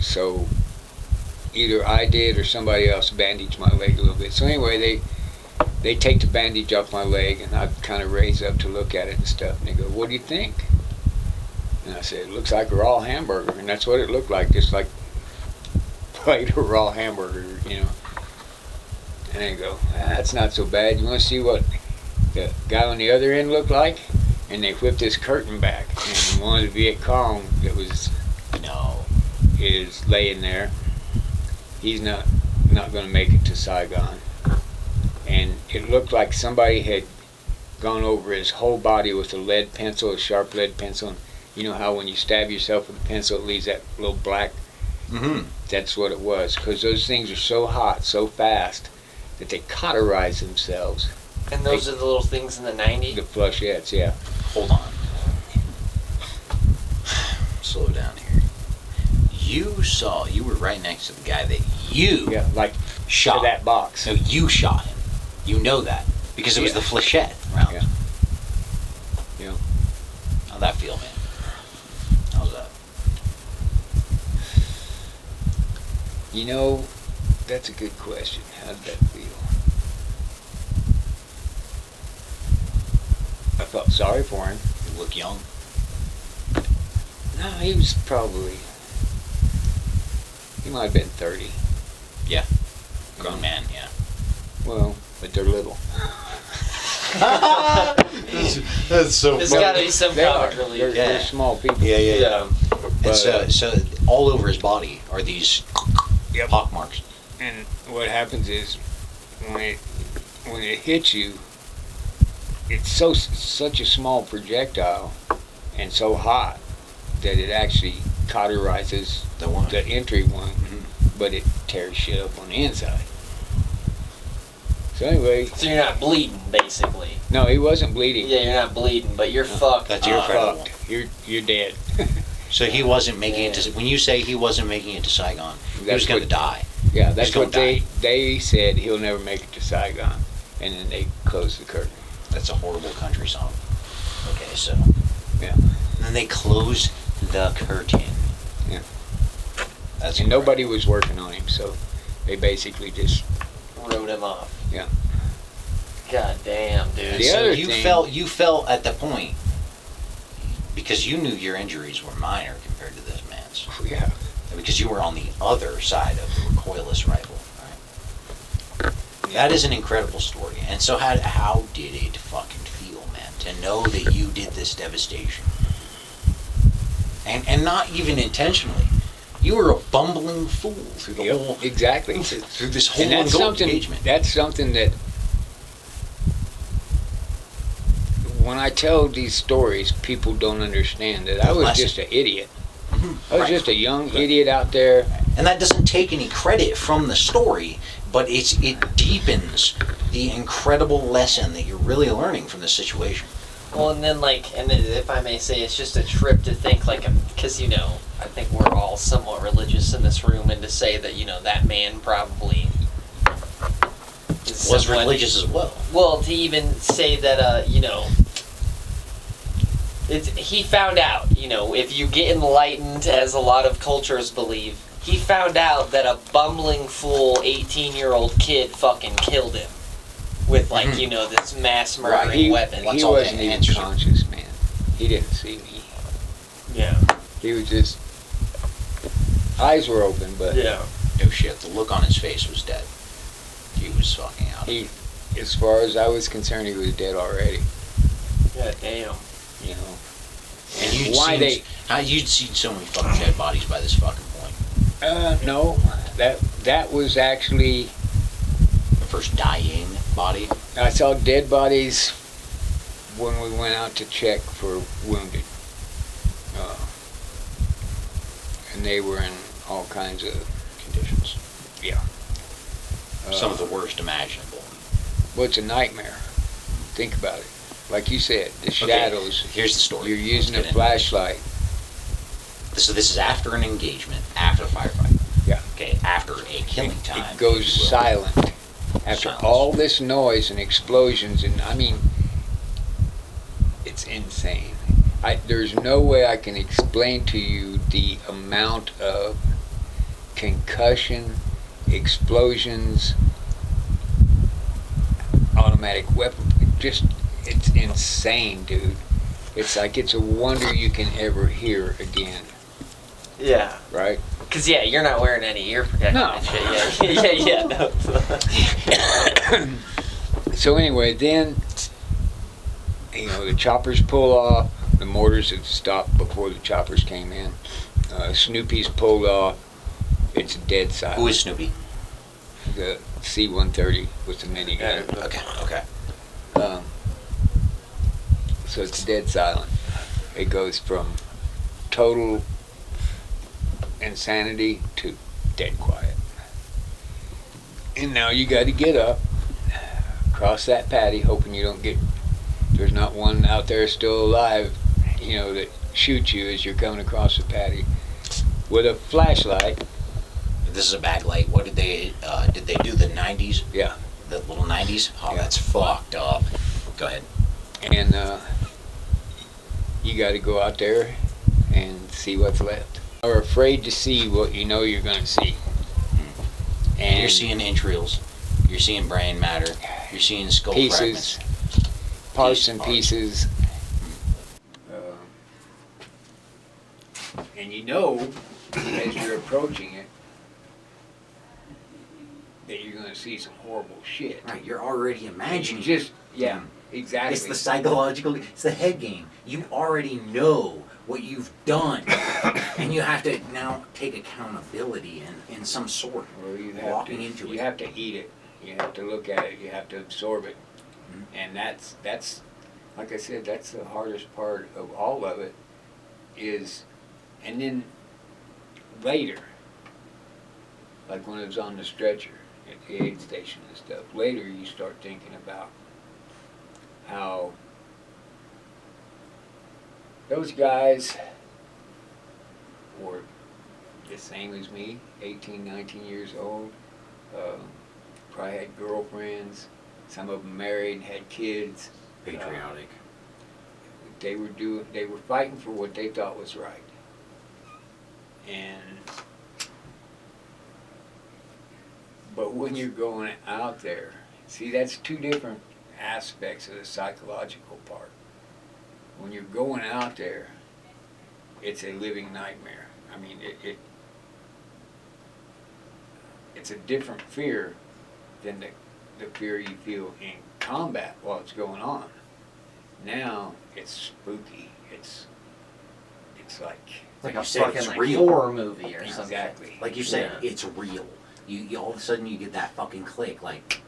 so either I did or somebody else bandaged my leg a little bit. So anyway, they take the bandage off my leg, and I kind of raise up to look at it and stuff. And they go, "What do you think?" And I said, "It looks like a raw hamburger." And that's what it looked like, just like a plate of raw hamburger, you know. And they go, "That's not so bad. You want to see what the guy on the other end looked like?" And they whipped this curtain back, and one of the Viet Cong that was is laying there. He's not going to make it to Saigon. And it looked like somebody had gone over his whole body with a lead pencil, a sharp lead pencil. And you know how when you stab yourself with a pencil, it leaves that little black. Mm-hmm. That's what it was, because those things are so hot, so fast, that they cauterize themselves. And those are the little things in the 90s? The flechettes, yeah. Hold on. Slow down here. You were right next to the guy that you Yeah, like shot. to that box. No, you shot him. You know that. Because it was Yeah. the flechette round. Yeah. Yeah. How'd that feel, man? How's that? You know, that's a good question. How did that feel? I felt sorry for him. You look young. No, he was probably... He might have been 30. Grown man, yeah. Well, but they're little. That's so There's funny. gotta be some They are. comic relief. They're Yeah. small people. Yeah. But, And so all over his body are these Yep. pock marks. And what happens is when it hits you, it's such a small projectile and so hot that it actually cauterizes The one. the entry one, Mhm. but it tears shit up on the inside. So anyway, So you're not bleeding, basically. no, he wasn't bleeding. Yeah, you're not bleeding, but you're fucked. That's You're incredible. fucked. You're dead. So he wasn't making it to. When you say he wasn't making it to Saigon, he That's was going to what- die. Yeah, that's gonna what they said. He'll never make it to Saigon, and then they closed the curtain. That's a horrible country song. Okay, so. Yeah. And then they closed the curtain. Yeah. That's And nobody was working on him, so they basically just. Wrote him off. Yeah. God damn, dude. And The so other you thing- felt at the point because you knew your injuries were minor compared to this man's. Yeah. Because you were on the other side of the recoilless rifle. Right? That is an incredible story. And so how did it fucking feel, man, to know that you did this devastation? And not even intentionally. You were a bumbling fool through the Yep, whole exactly. through this whole And that's ongoing something. engagement. That's something that. When I tell these stories, people don't understand that I was Lesson. just an idiot. Mhm. I was Right. just a young idiot out there. And that doesn't take any credit from the story, but it deepens the incredible lesson that you're really learning from this situation. Well, and then and then, if I may say, it's just a trip to think because I think we're all somewhat religious in this room, and to say that that man probably is Was somewhat- religious as well. Well, to even say that he found out, if you get enlightened, as a lot of cultures believe, he found out that a bumbling fool 18-year-old kid fucking killed him with this mass murdering He, weapon. What's he all wasn't that even answer? conscious, man. He didn't see me. Yeah. He was just eyes were open, but Yeah. No shit. The look on his face was dead. He was fucking out. he, as far as I was concerned, he was dead already. God damn. You know. And you'd seen so many fucking dead bodies by this fucking point. No, that was actually. The first dying body. I saw dead bodies when we went out to check for wounded, and they were in all kinds of Conditions. yeah. Some of the worst imaginable. Well, it's a nightmare. Think about it. Like you said, the Okay, shadows. Here's the story. You're using a Let's get into flashlight. So this is after an engagement, after the firefight. Yeah. Okay, after a killing time. It goes if you will. silent. After Silence. all this noise and explosions, and I mean, it's insane. There's no way I can explain to you the amount of concussion, explosions, automatic weapon. It's insane, dude. It's like it's a wonder you can ever hear again, Yeah. right? Because, you're not wearing any ear protection No. and shit. Yeah, no. So anyway, then, the choppers pull off. The mortars had stopped before the choppers came in. Snoopy's pulled off. It's dead silent. Who is Snoopy? The C-130 with the minigun. Okay. So it's dead silent. It goes from total insanity to dead quiet. And now you got to get up, cross that patty, hoping you don't get. There's not one out there still alive, that shoots you as you're coming across the patty with a flashlight. This is a backlight. What did they do? The 90s? Yeah. The little 90s? Oh, Yeah. that's fucked up. Go ahead. And you got to go out there and see what's left. Are afraid to see what you know you're going to see. And you're seeing entrails. You're seeing brain matter. You're seeing skull pieces, fragments. parts and pieces. And as you're approaching it, that you're going to see some horrible shit. Right, you're already imagining. Yeah, exactly. It's the psychological, it's the head game. You already know what you've done, and you have to now take accountability in some sort. Well, you walking into you it. have to eat it. You have to look at it. You have to absorb it. And that's like I said, that's the hardest part of all of it is, and then later, like when it was on the stretcher, at the aid station and stuff. Later, you start thinking about how those guys were the same as me, 18, 19 years old. Probably had girlfriends. Some of them married, had kids. Patriotic. They were fighting for what they thought was right. But when you're going out there, see, that's two different aspects of the psychological part. When you're going out there, it's a living nightmare. I mean, it's a different fear than the fear you feel in combat while it's going on. Now it's spooky. It's like Like you a said, fucking it's like real. horror movie or something. exactly. Like you said, Yeah. it's real. You all of a sudden you get that fucking click. Like,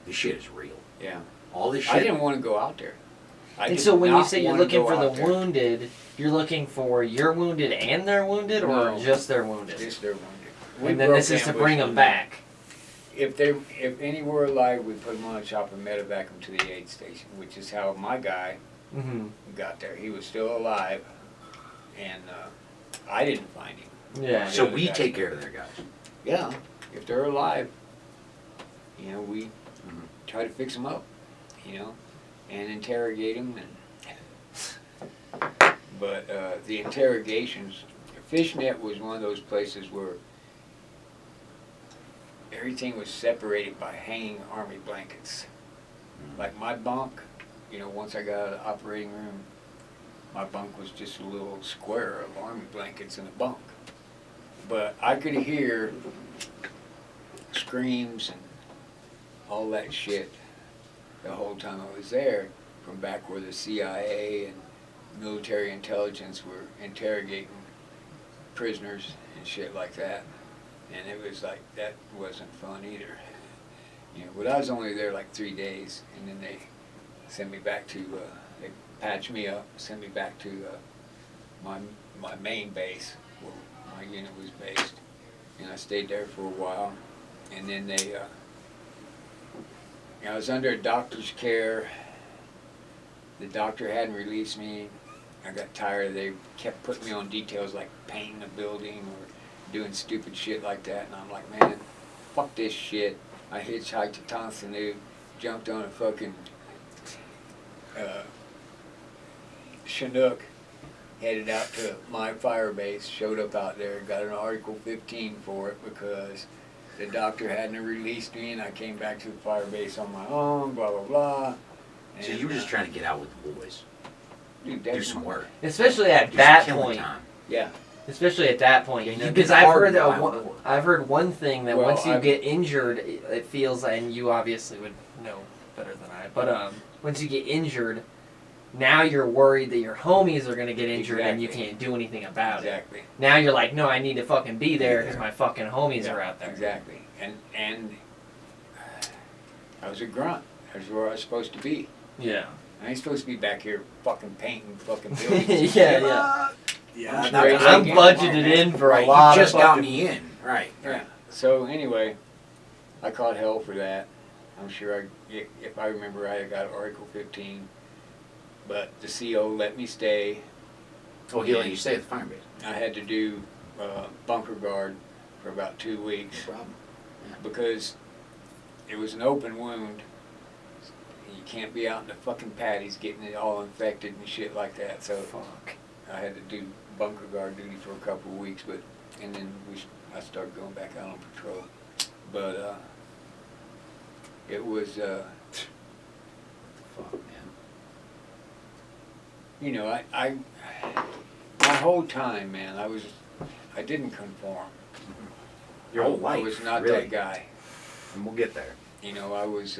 this shit is real. Yeah. All this shit. I didn't want to go out there. I And did so when you not say you're wanna looking go for the out there. wounded, you're looking for you're wounded and they're wounded, or No. just they're wounded? Just they're wounded. We And then broke this is to ambush bring on them back. If any were alive, we put them on a chopper, medevac them to the aid station, which is how my guy Mm-hmm. got there. He was still alive, and I didn't find him. Yeah. So Yeah, we guys. take care of their guys. Yeah, if they're alive, we try to fix them up, and interrogate them. But the interrogations, Fishnet was one of those places where everything was separated by hanging army blankets. Like my bunk, once I got out of the operating room, my bunk was just a little square of army blankets in a bunk. But I could hear screams and all that shit the whole time I was there, from back where the CIA and military intelligence were interrogating prisoners and shit like that. And it was like, that wasn't fun either. But I was only there like 3 days, and then they sent me back to, they patched me up, sent me back to my main base, where my unit was based. And I stayed there for a while, and then I was under a doctor's care. The doctor hadn't released me. I got tired. They kept putting me on details like painting a building or doing stupid shit like that. And I'm like, man, fuck this shit. I hitchhiked to Tonsanoo, jumped on a fucking Chinook, headed out to my fire base, showed up out there, got an Article 15 for it because the doctor hadn't released me, and I came back to the fire base on my own, blah, blah, blah. And, So you were just trying to get out with the boys. dude, Do some work. Especially at Do that some killing point. time. Yeah. Especially at that point, Yeah, you because get I've hard heard in that wild boar. I've heard one thing that Well, once you I've- get injured, it feels, and you obviously would know better than I, but once you get injured, now you're worried that your homies are gonna get injured and you Exactly. can't do anything about it. Exactly. Now you're like, no, I need to fucking be there because there. my fucking homies Yeah, are out there. Exactly. And I was a grunt. That's where I was supposed to be. Yeah. I ain't supposed to be back here fucking painting fucking buildings. and Yeah, shit. yeah. Yeah, I'm that crazy. was I'm again. budgeted in for right. a lot You just of got fucking... me in. Right. Yeah. So anyway, I caught hell for that. I'm sure if I remember right, I got Article 15. But the CO let me stay. Oh, he let you stay at the fire base. I had to do bunker guard for about 2 weeks No problem. because it was an open wound. You can't be out in the fucking patties getting it all infected and shit like that. So Fuck. I had to do bunker guard duty for a couple of weeks, and then I started going back out on patrol. But it was, Fuck, man. I my whole time, man, I didn't conform. Your whole life. I was not really. that guy. And we'll get there. I was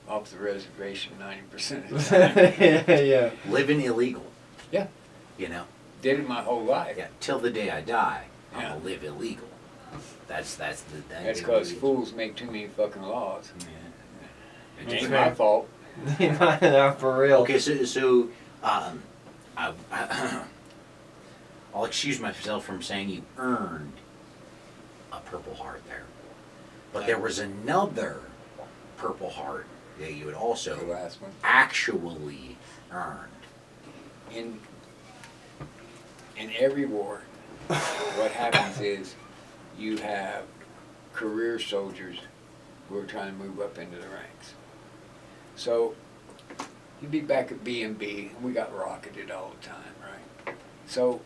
off the reservation 90% of the time. Yeah. Living illegal. Yeah. You know? Did it my whole life. Yeah. Till the day I die, I'm Yeah. gonna live illegal. That's That's because fools make too many fucking laws. Yeah. It That's ain't right. my fault. No, for real. Okay, so I'll excuse myself from saying you earned a Purple Heart there. But there was another Purple Heart that you had The also last one. actually earned. In every war, what happens is you have career soldiers who are trying to move up into the ranks. So you'd be back at B&B, and we got rocketed all the time, right? So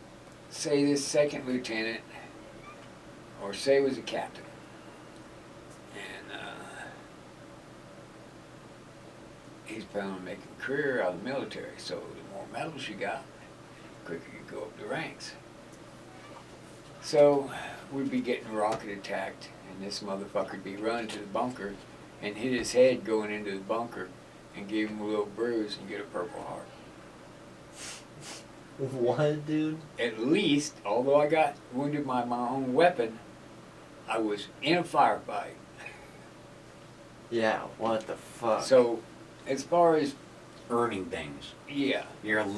say this second lieutenant, or say it was a captain, and he's planning on making a career out of the military. So the more medals you got, the quicker you go up the ranks. So we'd be getting rocket attacked, and this motherfucker'd be running to the bunker and hit his head going into the bunker and give him a little bruise and get a Purple Heart. What, dude? At least, although I got wounded by my own weapon, I was in a firefight. Yeah, what the fuck? So, as far as, Earning things. yeah, You're at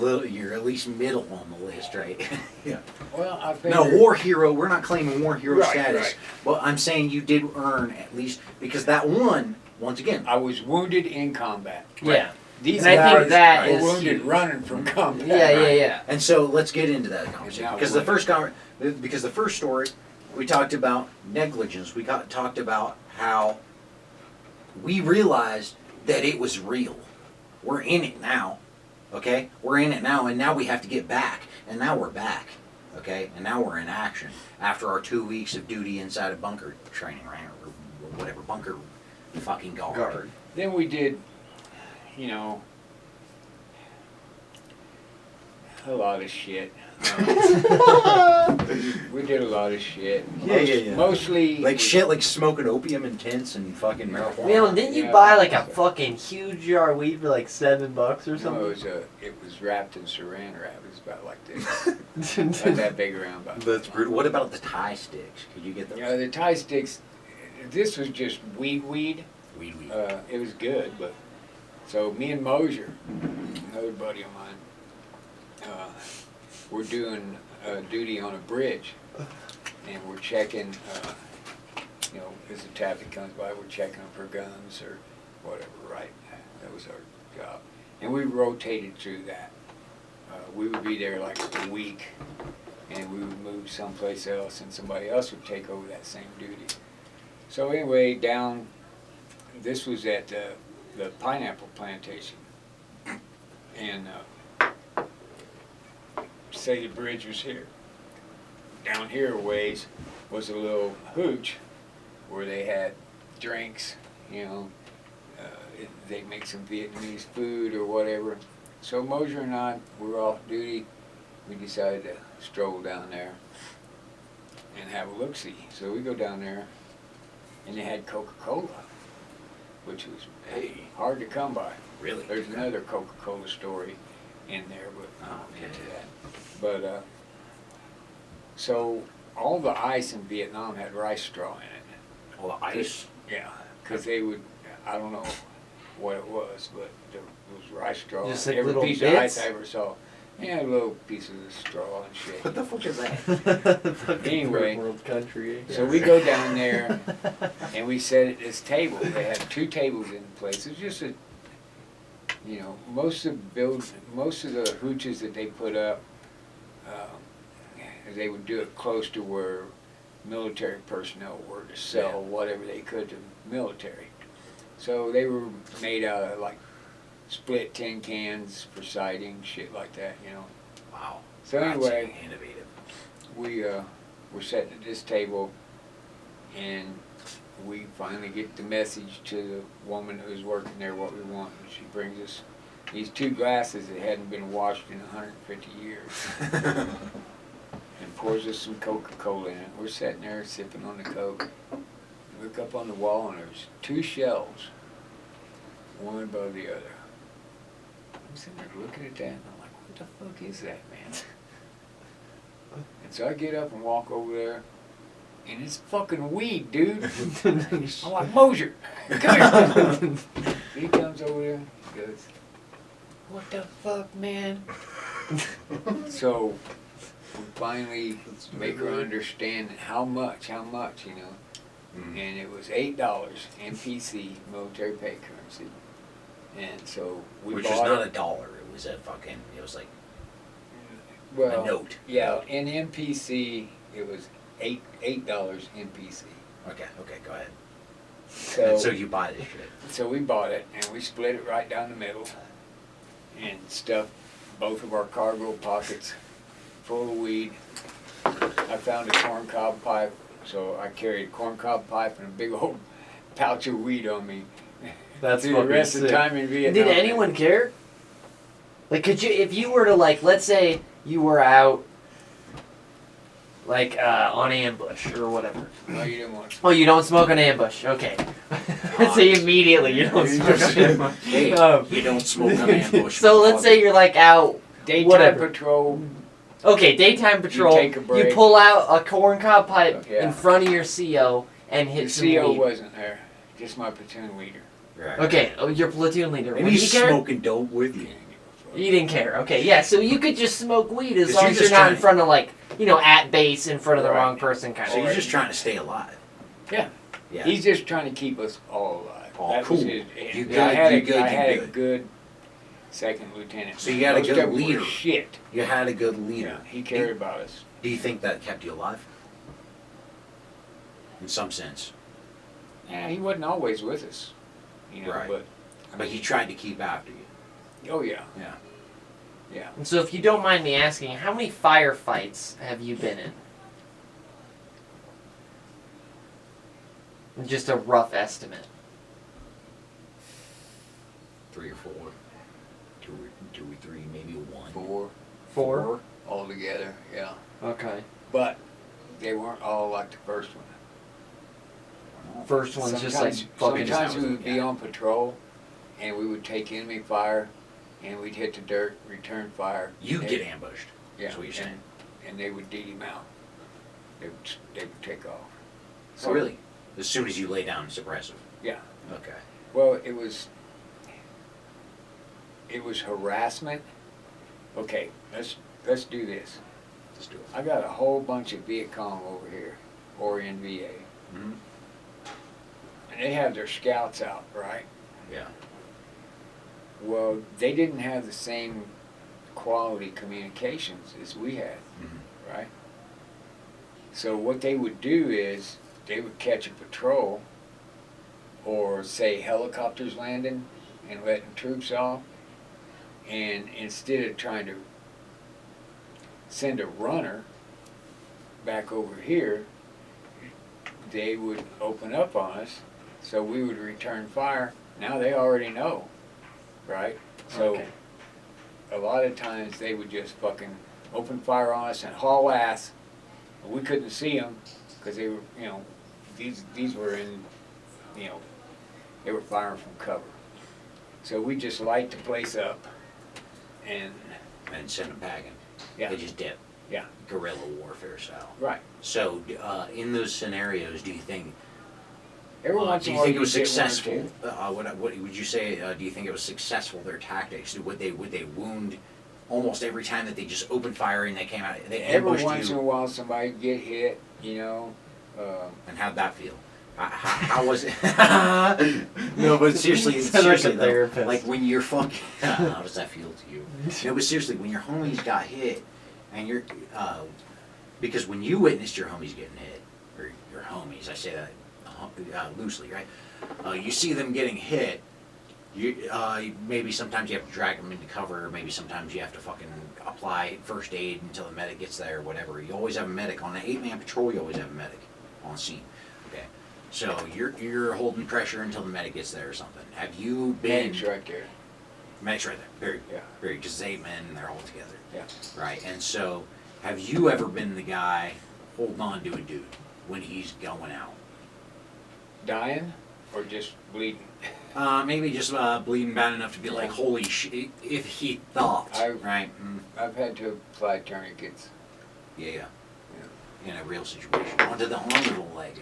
least middle on the list, right? Yeah. well, I figured... No, war hero. We're not claiming war hero Right, status. right. But I'm saying you did earn at least, because that one, once again, I was wounded in combat. yeah. These And I think guys that were is wounded huge. running from combat. Yeah. and so let's get into that conversation. now Because what? the first story, we talked about negligence. We talked about how we realized that it was real. We're in it now, okay? We're in it now, and now we have to get back. And now we're back, okay? And now we're in action after our 2 weeks of duty inside a bunker training, right? Or whatever, bunker fucking guard. Then we did, you know, a lot of shit. We did a lot of shit. Yeah. Mostly Like shit, like smoking opium in tents and fucking marijuana. Man, didn't you Yeah. buy like a fucking huge jar of weed for like $7 or No, something? it was wrapped in saran wrap. It was about like this, about that big around. About That's brutal. What about the tie sticks? Could you get those? You know, the tie sticks. This was just weed. Weed. It was good, but so me and Mosier, another buddy of mine, we're doing duty on a bridge, and we're checking. You know, as the traffic comes by, we're checking them for guns or whatever. Right? That was our job, and we rotated through that. We would be there like a week, and we would move someplace else, and somebody else would take over that same duty. So anyway, down. This was at the pineapple plantation, and say the bridge was here. Down here a ways was a little hooch where they had drinks, you know, they make some Vietnamese food or whatever. So Mosier and I, we were off duty. We decided to stroll down there and have a look-see. So we go down there, and they had Coca-Cola, which was hard to come by. Really? There's another Coca-Cola story in there, but I won't get to that. But so all the ice in Vietnam had rice straw in it. Well, the ice. Yeah, because they would, I don't know what it was, but there was rice straw. Just like Every little piece bits? of ice I ever saw. Yeah, little pieces of straw and shit. What the fuck is that? Fucking Anyway, third world country. So we go down there and we sit at this table. They had 2 tables in place. It was just a, you know, most of the hooches that they put up, they would do it close to where military personnel were to sell whatever they could to the military. So they were made out of like split tin cans for siding, shit like that, you know. Wow. So That's anyway, innovative. we were sitting at this table, and we finally get the message to the woman who was working there what we want, and she brings us these 2 glasses that hadn't been washed in 150 years, and pours us some Coca-Cola in it. We're sitting there sipping on the Coke. Look up on the wall, and there's 2 shelves, one above the other. I'm sitting there looking at that, and I'm like, what the fuck is that, man? And so I get up and walk over there, and it's fucking weed, dude. I'm like, Mosier, come here. He comes over there, he goes, what the fuck, man? So we finally make her understand how much, you know. and it was $8 MPC, military pay currency. And so we Which bought was not it. a dollar. It was a fucking. It was like Well, a note. yeah, in MPC it was $8 MPC. Okay. Okay. Go ahead. So And so you buy this shit. So we bought it and we split it right down the middle and stuffed both of our cargo pockets full of weed. I found a corncob pipe, so I carried a corncob pipe and a big old pouch of weed on me. That's through the fucking rest of the sick. time in Vietnam. Did anyone care? Like, could you, if you were to, like, let's say you were out, like, on ambush or whatever. No, you didn't want to. Oh, you don't smoke on ambush. Okay. Let's say immediately you don't smoke on ambush. Hey, Um, you don't smoke on ambush. So let's say you're, like, out. Daytime Whatever. patrol. Okay, daytime patrol. take a break. You pull out a corncob pipe Yeah. in front of your CO and The hit some CO weed. wasn't there, just my platoon leader. Right. Okay, oh, your platoon leader. And Would he's he care? smoking dope with He you. didn't give a fuck. You didn't care. Okay, yeah. So you could just smoke weed as 'Cause long you're as you're just not trying in to- front of, like, you know, at base in front of the Right. wrong person kind So of. you're just trying to stay alive. Yeah. Yeah. He's just trying to keep us all alive. Oh, That cool. was his, You and good, I had, you a, good, I you had a good. good second lieutenant. So you got a Most good of them were leader. Shit. You had a good leader. Yeah, he cared about us. Do you think that kept you alive? In some sense. Yeah, he wasn't always with us, you know. Right. But But he tried to keep after you. oh yeah, Yeah. yeah. And so, if you don't mind me asking, how many firefights have you been in? Just a rough estimate. 3 or 4. 2 or 3, maybe 1. Four altogether. Yeah, Okay. but they weren't all like the first one. First one's just like fucking. Sometimes we would be on patrol, and we would take enemy fire, and we'd hit the dirt, return fire. You They- get ambushed. Yeah, That's what you're saying. and they would deed him out. They would take off. So really? As soon as you lay down suppressive? Yeah. Okay. Well, it was harassment. Okay, let's do this. Let's do it. I got a whole bunch of Viet Cong over here, or in VA, Mm-hmm. and they have their scouts out, right? Yeah. Well, they didn't have the same quality communications as we had, Mhm. right? So what they would do is they would catch a patrol, or say helicopters landing and letting troops off, and instead of trying to send a runner back over here, they would open up on us, so we would return fire. Now they already know, right? So Okay. a lot of times they would just fucking open fire on us and haul ass. We couldn't see them because they were, you know, these were in, you know, they were firing from cover. So we just light the place up, and And send them packing. yeah, They just dip. Yeah. Guerrilla warfare style. right. So, in those scenarios, do you think Every once do in you a while think it was get one or successful? two. What would you say? Do you think it was successful? Their tactics? Would they wound almost every time that they just opened fire and they came out? They Every ambushed once in a you. while somebody get hit, you know. And how'd that feel? How was it? No, but seriously, Sounds like a seriously though, therapist. like when you're fucking. How does that feel to you? No, but seriously, when your homies got hit, and you're, because when you witnessed your homies getting hit, or your homies, I say that loosely, right? You see them getting hit. You maybe sometimes you have to drag them into cover. Maybe sometimes you have to fucking apply first aid until the medic gets there, or whatever. You always have a medic on an 8-man patrol. You always have a medic on scene. Okay, so you're holding pressure until the medic gets there or something. Have you been? Medic's right there. Medic's right there. Very, Yeah. very. Because it's 8 men and they're all together. Yeah. Right. And so, have you ever been the guy holding on to a dude when he's going out? Dying or just bleeding? Maybe just bleeding bad enough to be like, holy shit, if he thought, right? I've had to apply tourniquets. Yeah. In a real situation. Onto the arm or the leg?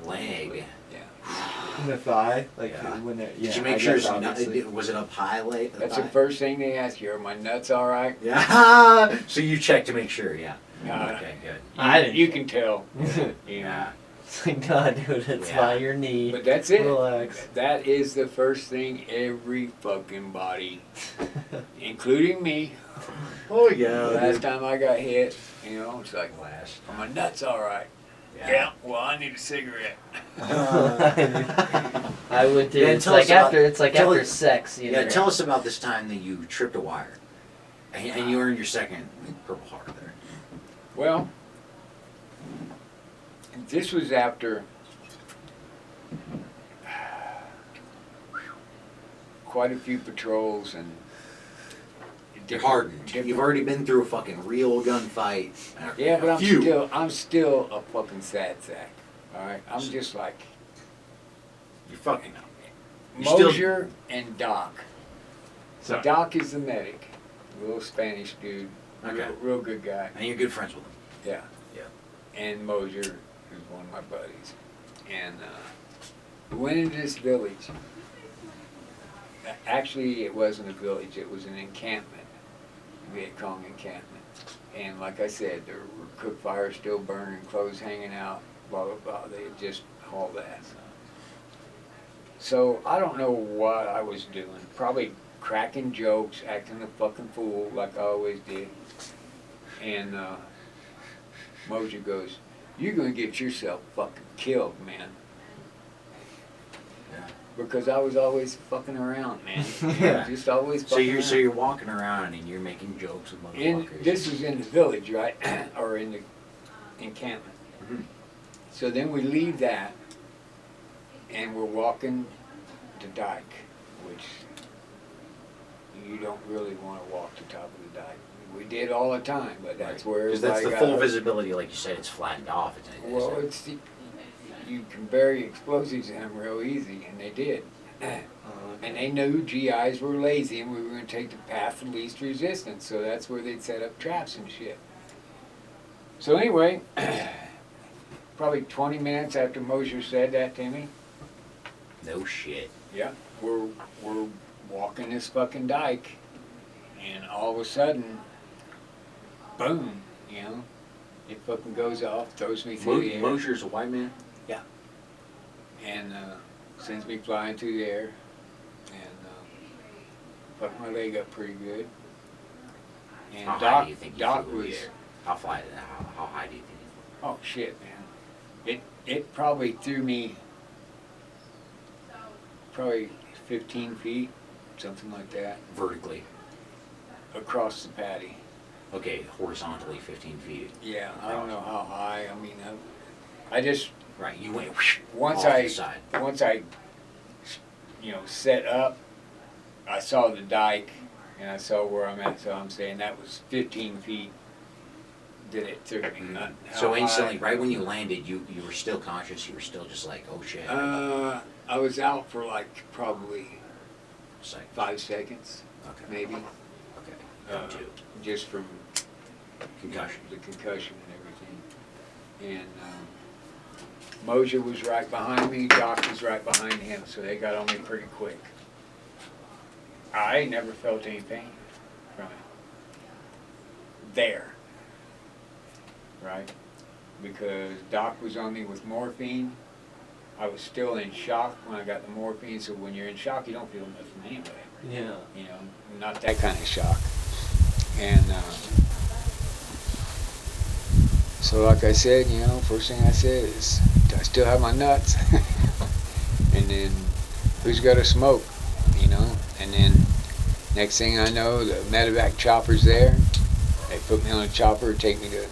Leg. Yeah. In the thigh, like Yeah. when it. Did Yeah, you make I sure guess it's not, obviously. was it up high leg? That's the first thing they ask you. Are my nuts all right? Yeah. So you check to make sure, yeah. Yeah. Okay, good. I didn't. You can tell. You know. Yeah. It's like, God, dude, it's Yeah. by your knee. But that's it. Relax. That is the first thing every fucking body, including me. Oh Last time I got hit, you know, it's like, Last. are my nuts all right? Yeah. Well, I need a cigarette. I would too. Yeah, it's tell like us about- after it's like tell after us- sex. You Yeah, know? tell us about this time that you tripped a wire, and you earned your second Purple Heart there. Well, this was after quite a few patrols and You're hardened. You've already been through a fucking real gunfight. Yeah, but Phew. I'm still a fucking sad sack. All right, I'm just like You're fucking up. You're still- Mosier and Doc. So, Doc is the medic, little Spanish dude, Okay. real good guy. And you're good friends with him. Yeah. Yeah. And Mosier is one of my buddies. And we went into this village. Actually, it wasn't a village, it was an encampment, Viet Cong encampment. And like I said, there were cook fires still burning, clothes hanging out, blah, blah, blah. They had just hauled that. So I don't know what I was doing. Probably cracking jokes, acting a fucking fool like I always did. And Mosier goes, "You're gonna get yourself fucking killed, man." Yeah. Because I was always fucking around, man. Yeah. Just always So fucking you're around. so you're walking around and you're making jokes with And motherfuckers. this was in the village, right? Or in the encampment. Mhm. So then we leave that and we're walking the dike, which you don't really want to walk the top of the dike. We did all the time, but that's where Because that's the everybody full got- visibility, like you said, it's flattened off. Well, it's you can bury explosives in them real easy, and they did. And they knew GIs were lazy and we were going to take the path of least resistance, so that's where they'd set up traps and shit. So anyway, probably 20 minutes after Mosier said that to me, no shit. yeah, we're walking this fucking dike, and all of a sudden, boom, you know, it fucking goes off, throws me through the air. Mosier's a white man. And sends me flying through the air, and fucked my leg up pretty good. And How high Doc, do you think you Doc flew in the was, air? How high do you think you oh shit, man, it probably threw me probably 15 feet, something like that, flew? Vertically. across the paddy. Okay, horizontally 15 feet. Yeah, I don't know how high. I mean, I just Right, you went once off I the side. set up, I saw the dike and I saw where I'm at. So I'm saying that was 15 feet that it took me. Not how So high. instantly, right when you landed, you were still conscious. You were still just like, oh shit. I was out for like probably Seconds. 5 seconds, Okay. maybe, Okay. Down two. just from Concussion. the concussion and everything. And Mosier was right behind me, Doc was right behind him, so they got on me pretty quick. I never felt any pain from it. There. Right? Because Doc was on me with morphine. I was still in shock when I got the morphine, so when you're in shock, you don't feel nothing anyway. yeah. You know, not that kind of shock. And so like I said, you know, first thing I said is, do I still have my nuts? And then, who's got a smoke? You know? And then, next thing I know, the medevac chopper's there. They put me on a chopper, take me to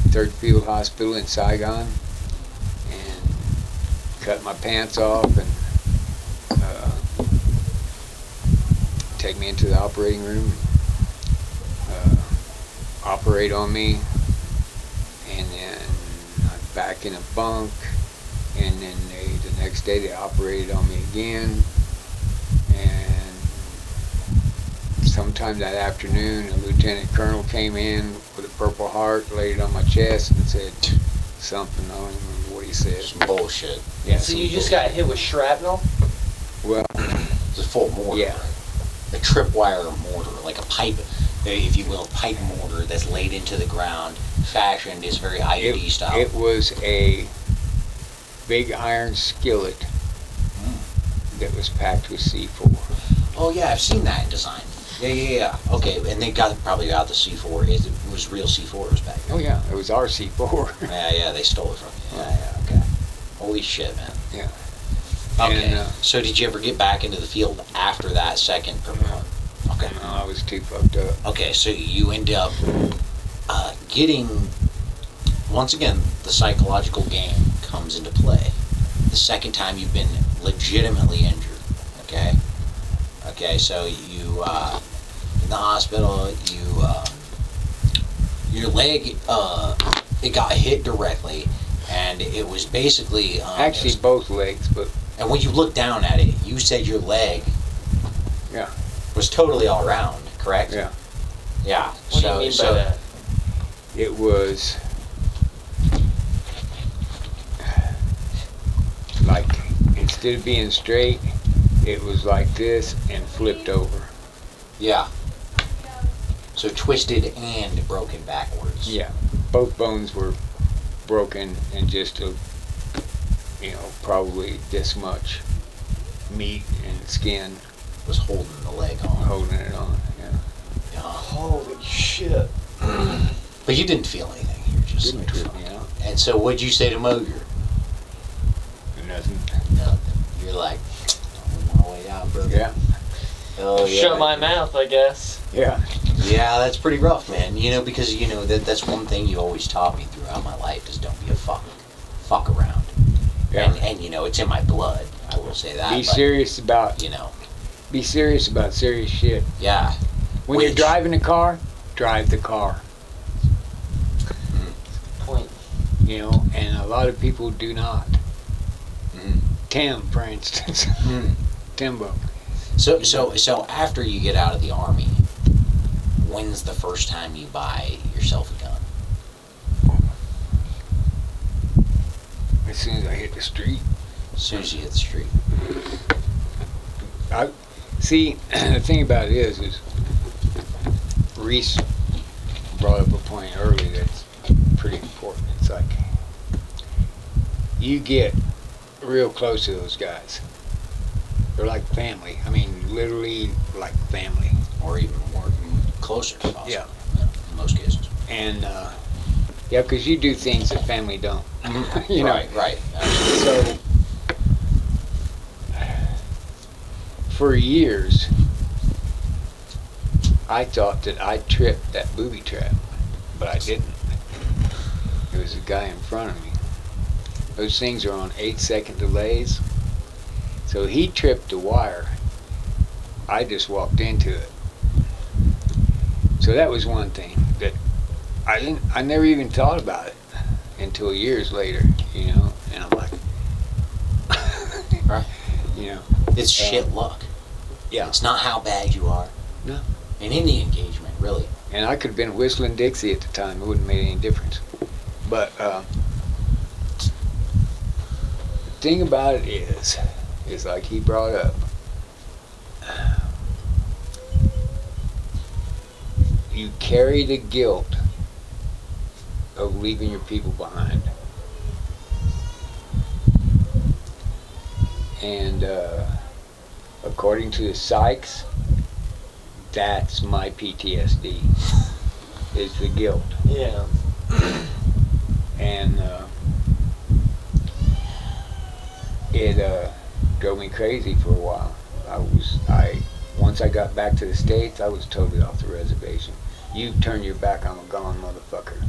3rd Field Hospital in Saigon, and cut my pants off and take me into the operating room, operate on me, and then I'm back in a bunk, and then the next day they operated on me again, and sometime that afternoon a lieutenant colonel came in with a Purple Heart, laid it on my chest and said something, I don't even remember what he said. Some bullshit. Yeah, So some you just bull- got hit with shrapnel? Well, It's a full mortar. yeah. A tripwire mortar, like a pipe, if you will, pipe mortar that's laid into the ground, fashioned is very IED style. It was a big iron skillet that was packed with C4. Oh yeah, I've seen that in design. Yeah. Okay, and they probably got the C4. It was real C4s back then. Oh yeah, it was our C4. Yeah, they stole it from you. Yeah, okay. Holy shit, man. Yeah. Okay. And, So did you ever get back into the field after that second promote? Okay. I was too fucked up. Okay, so you end up getting, once again, the psychological game comes into play. The second time you've been legitimately injured, okay? Okay, so you, in the hospital, your leg, it got hit directly, and it was basically... Actually, both legs, but... And when you look down at it, you said your leg was totally all round, correct? Yeah. Yeah. What do you mean by that? It was like, instead of being straight, it was like this and flipped over. Yeah. So twisted and broken backwards. Yeah. Both bones were broken and just probably this much meat and skin Was holding the leg on. holding it on. Yeah. Yeah. Holy shit. But you didn't feel anything. You're just Didn't trip me out. And so what'd you say to Moger? Nothing. Nothing. You're like, I'm on my way out, brother. Yeah. Oh yeah. Shut my mouth, I guess. Yeah. Yeah, that's pretty rough, man. Because that's one thing you always taught me throughout my life is don't be a fuck around. Yeah. And it's in my blood. I will say that. Be but, serious about Be serious about serious shit. Yeah. When you're driving a car, drive the car. Point. And a lot of people do not. Mm. Tim, for instance. Timbo. So after you get out of the Army, when's the first time you buy yourself a gun? As soon as I hit the street. As soon as you hit the street. See, the thing about it is Reese brought up a point earlier that's pretty important. It's like, you get real close to those guys. They're like family. I mean, literally like family. Or even more closer, possibly. Yeah. In most cases. And, because you do things that family don't. You know? Right. So, for years, I thought that I tripped that booby trap, but I didn't. It was a guy in front of me. Those things are on 8-second delays. So he tripped the wire. I just walked into it. So that was one thing that I never even thought about it until years later, and I'm like, Right. It's shit luck. Yeah. It's not how bad you are. No. In any engagement, really. And I could have been whistling Dixie at the time. It wouldn't have made any difference. But the thing about it is like he brought up, you carry the guilt of leaving your people behind. And according to the psychs, that's my PTSD, is the guilt. Yeah. And it drove me crazy for a while. Once I got back to the States, I was totally off the reservation. You turn your back, I'm a gone motherfucker.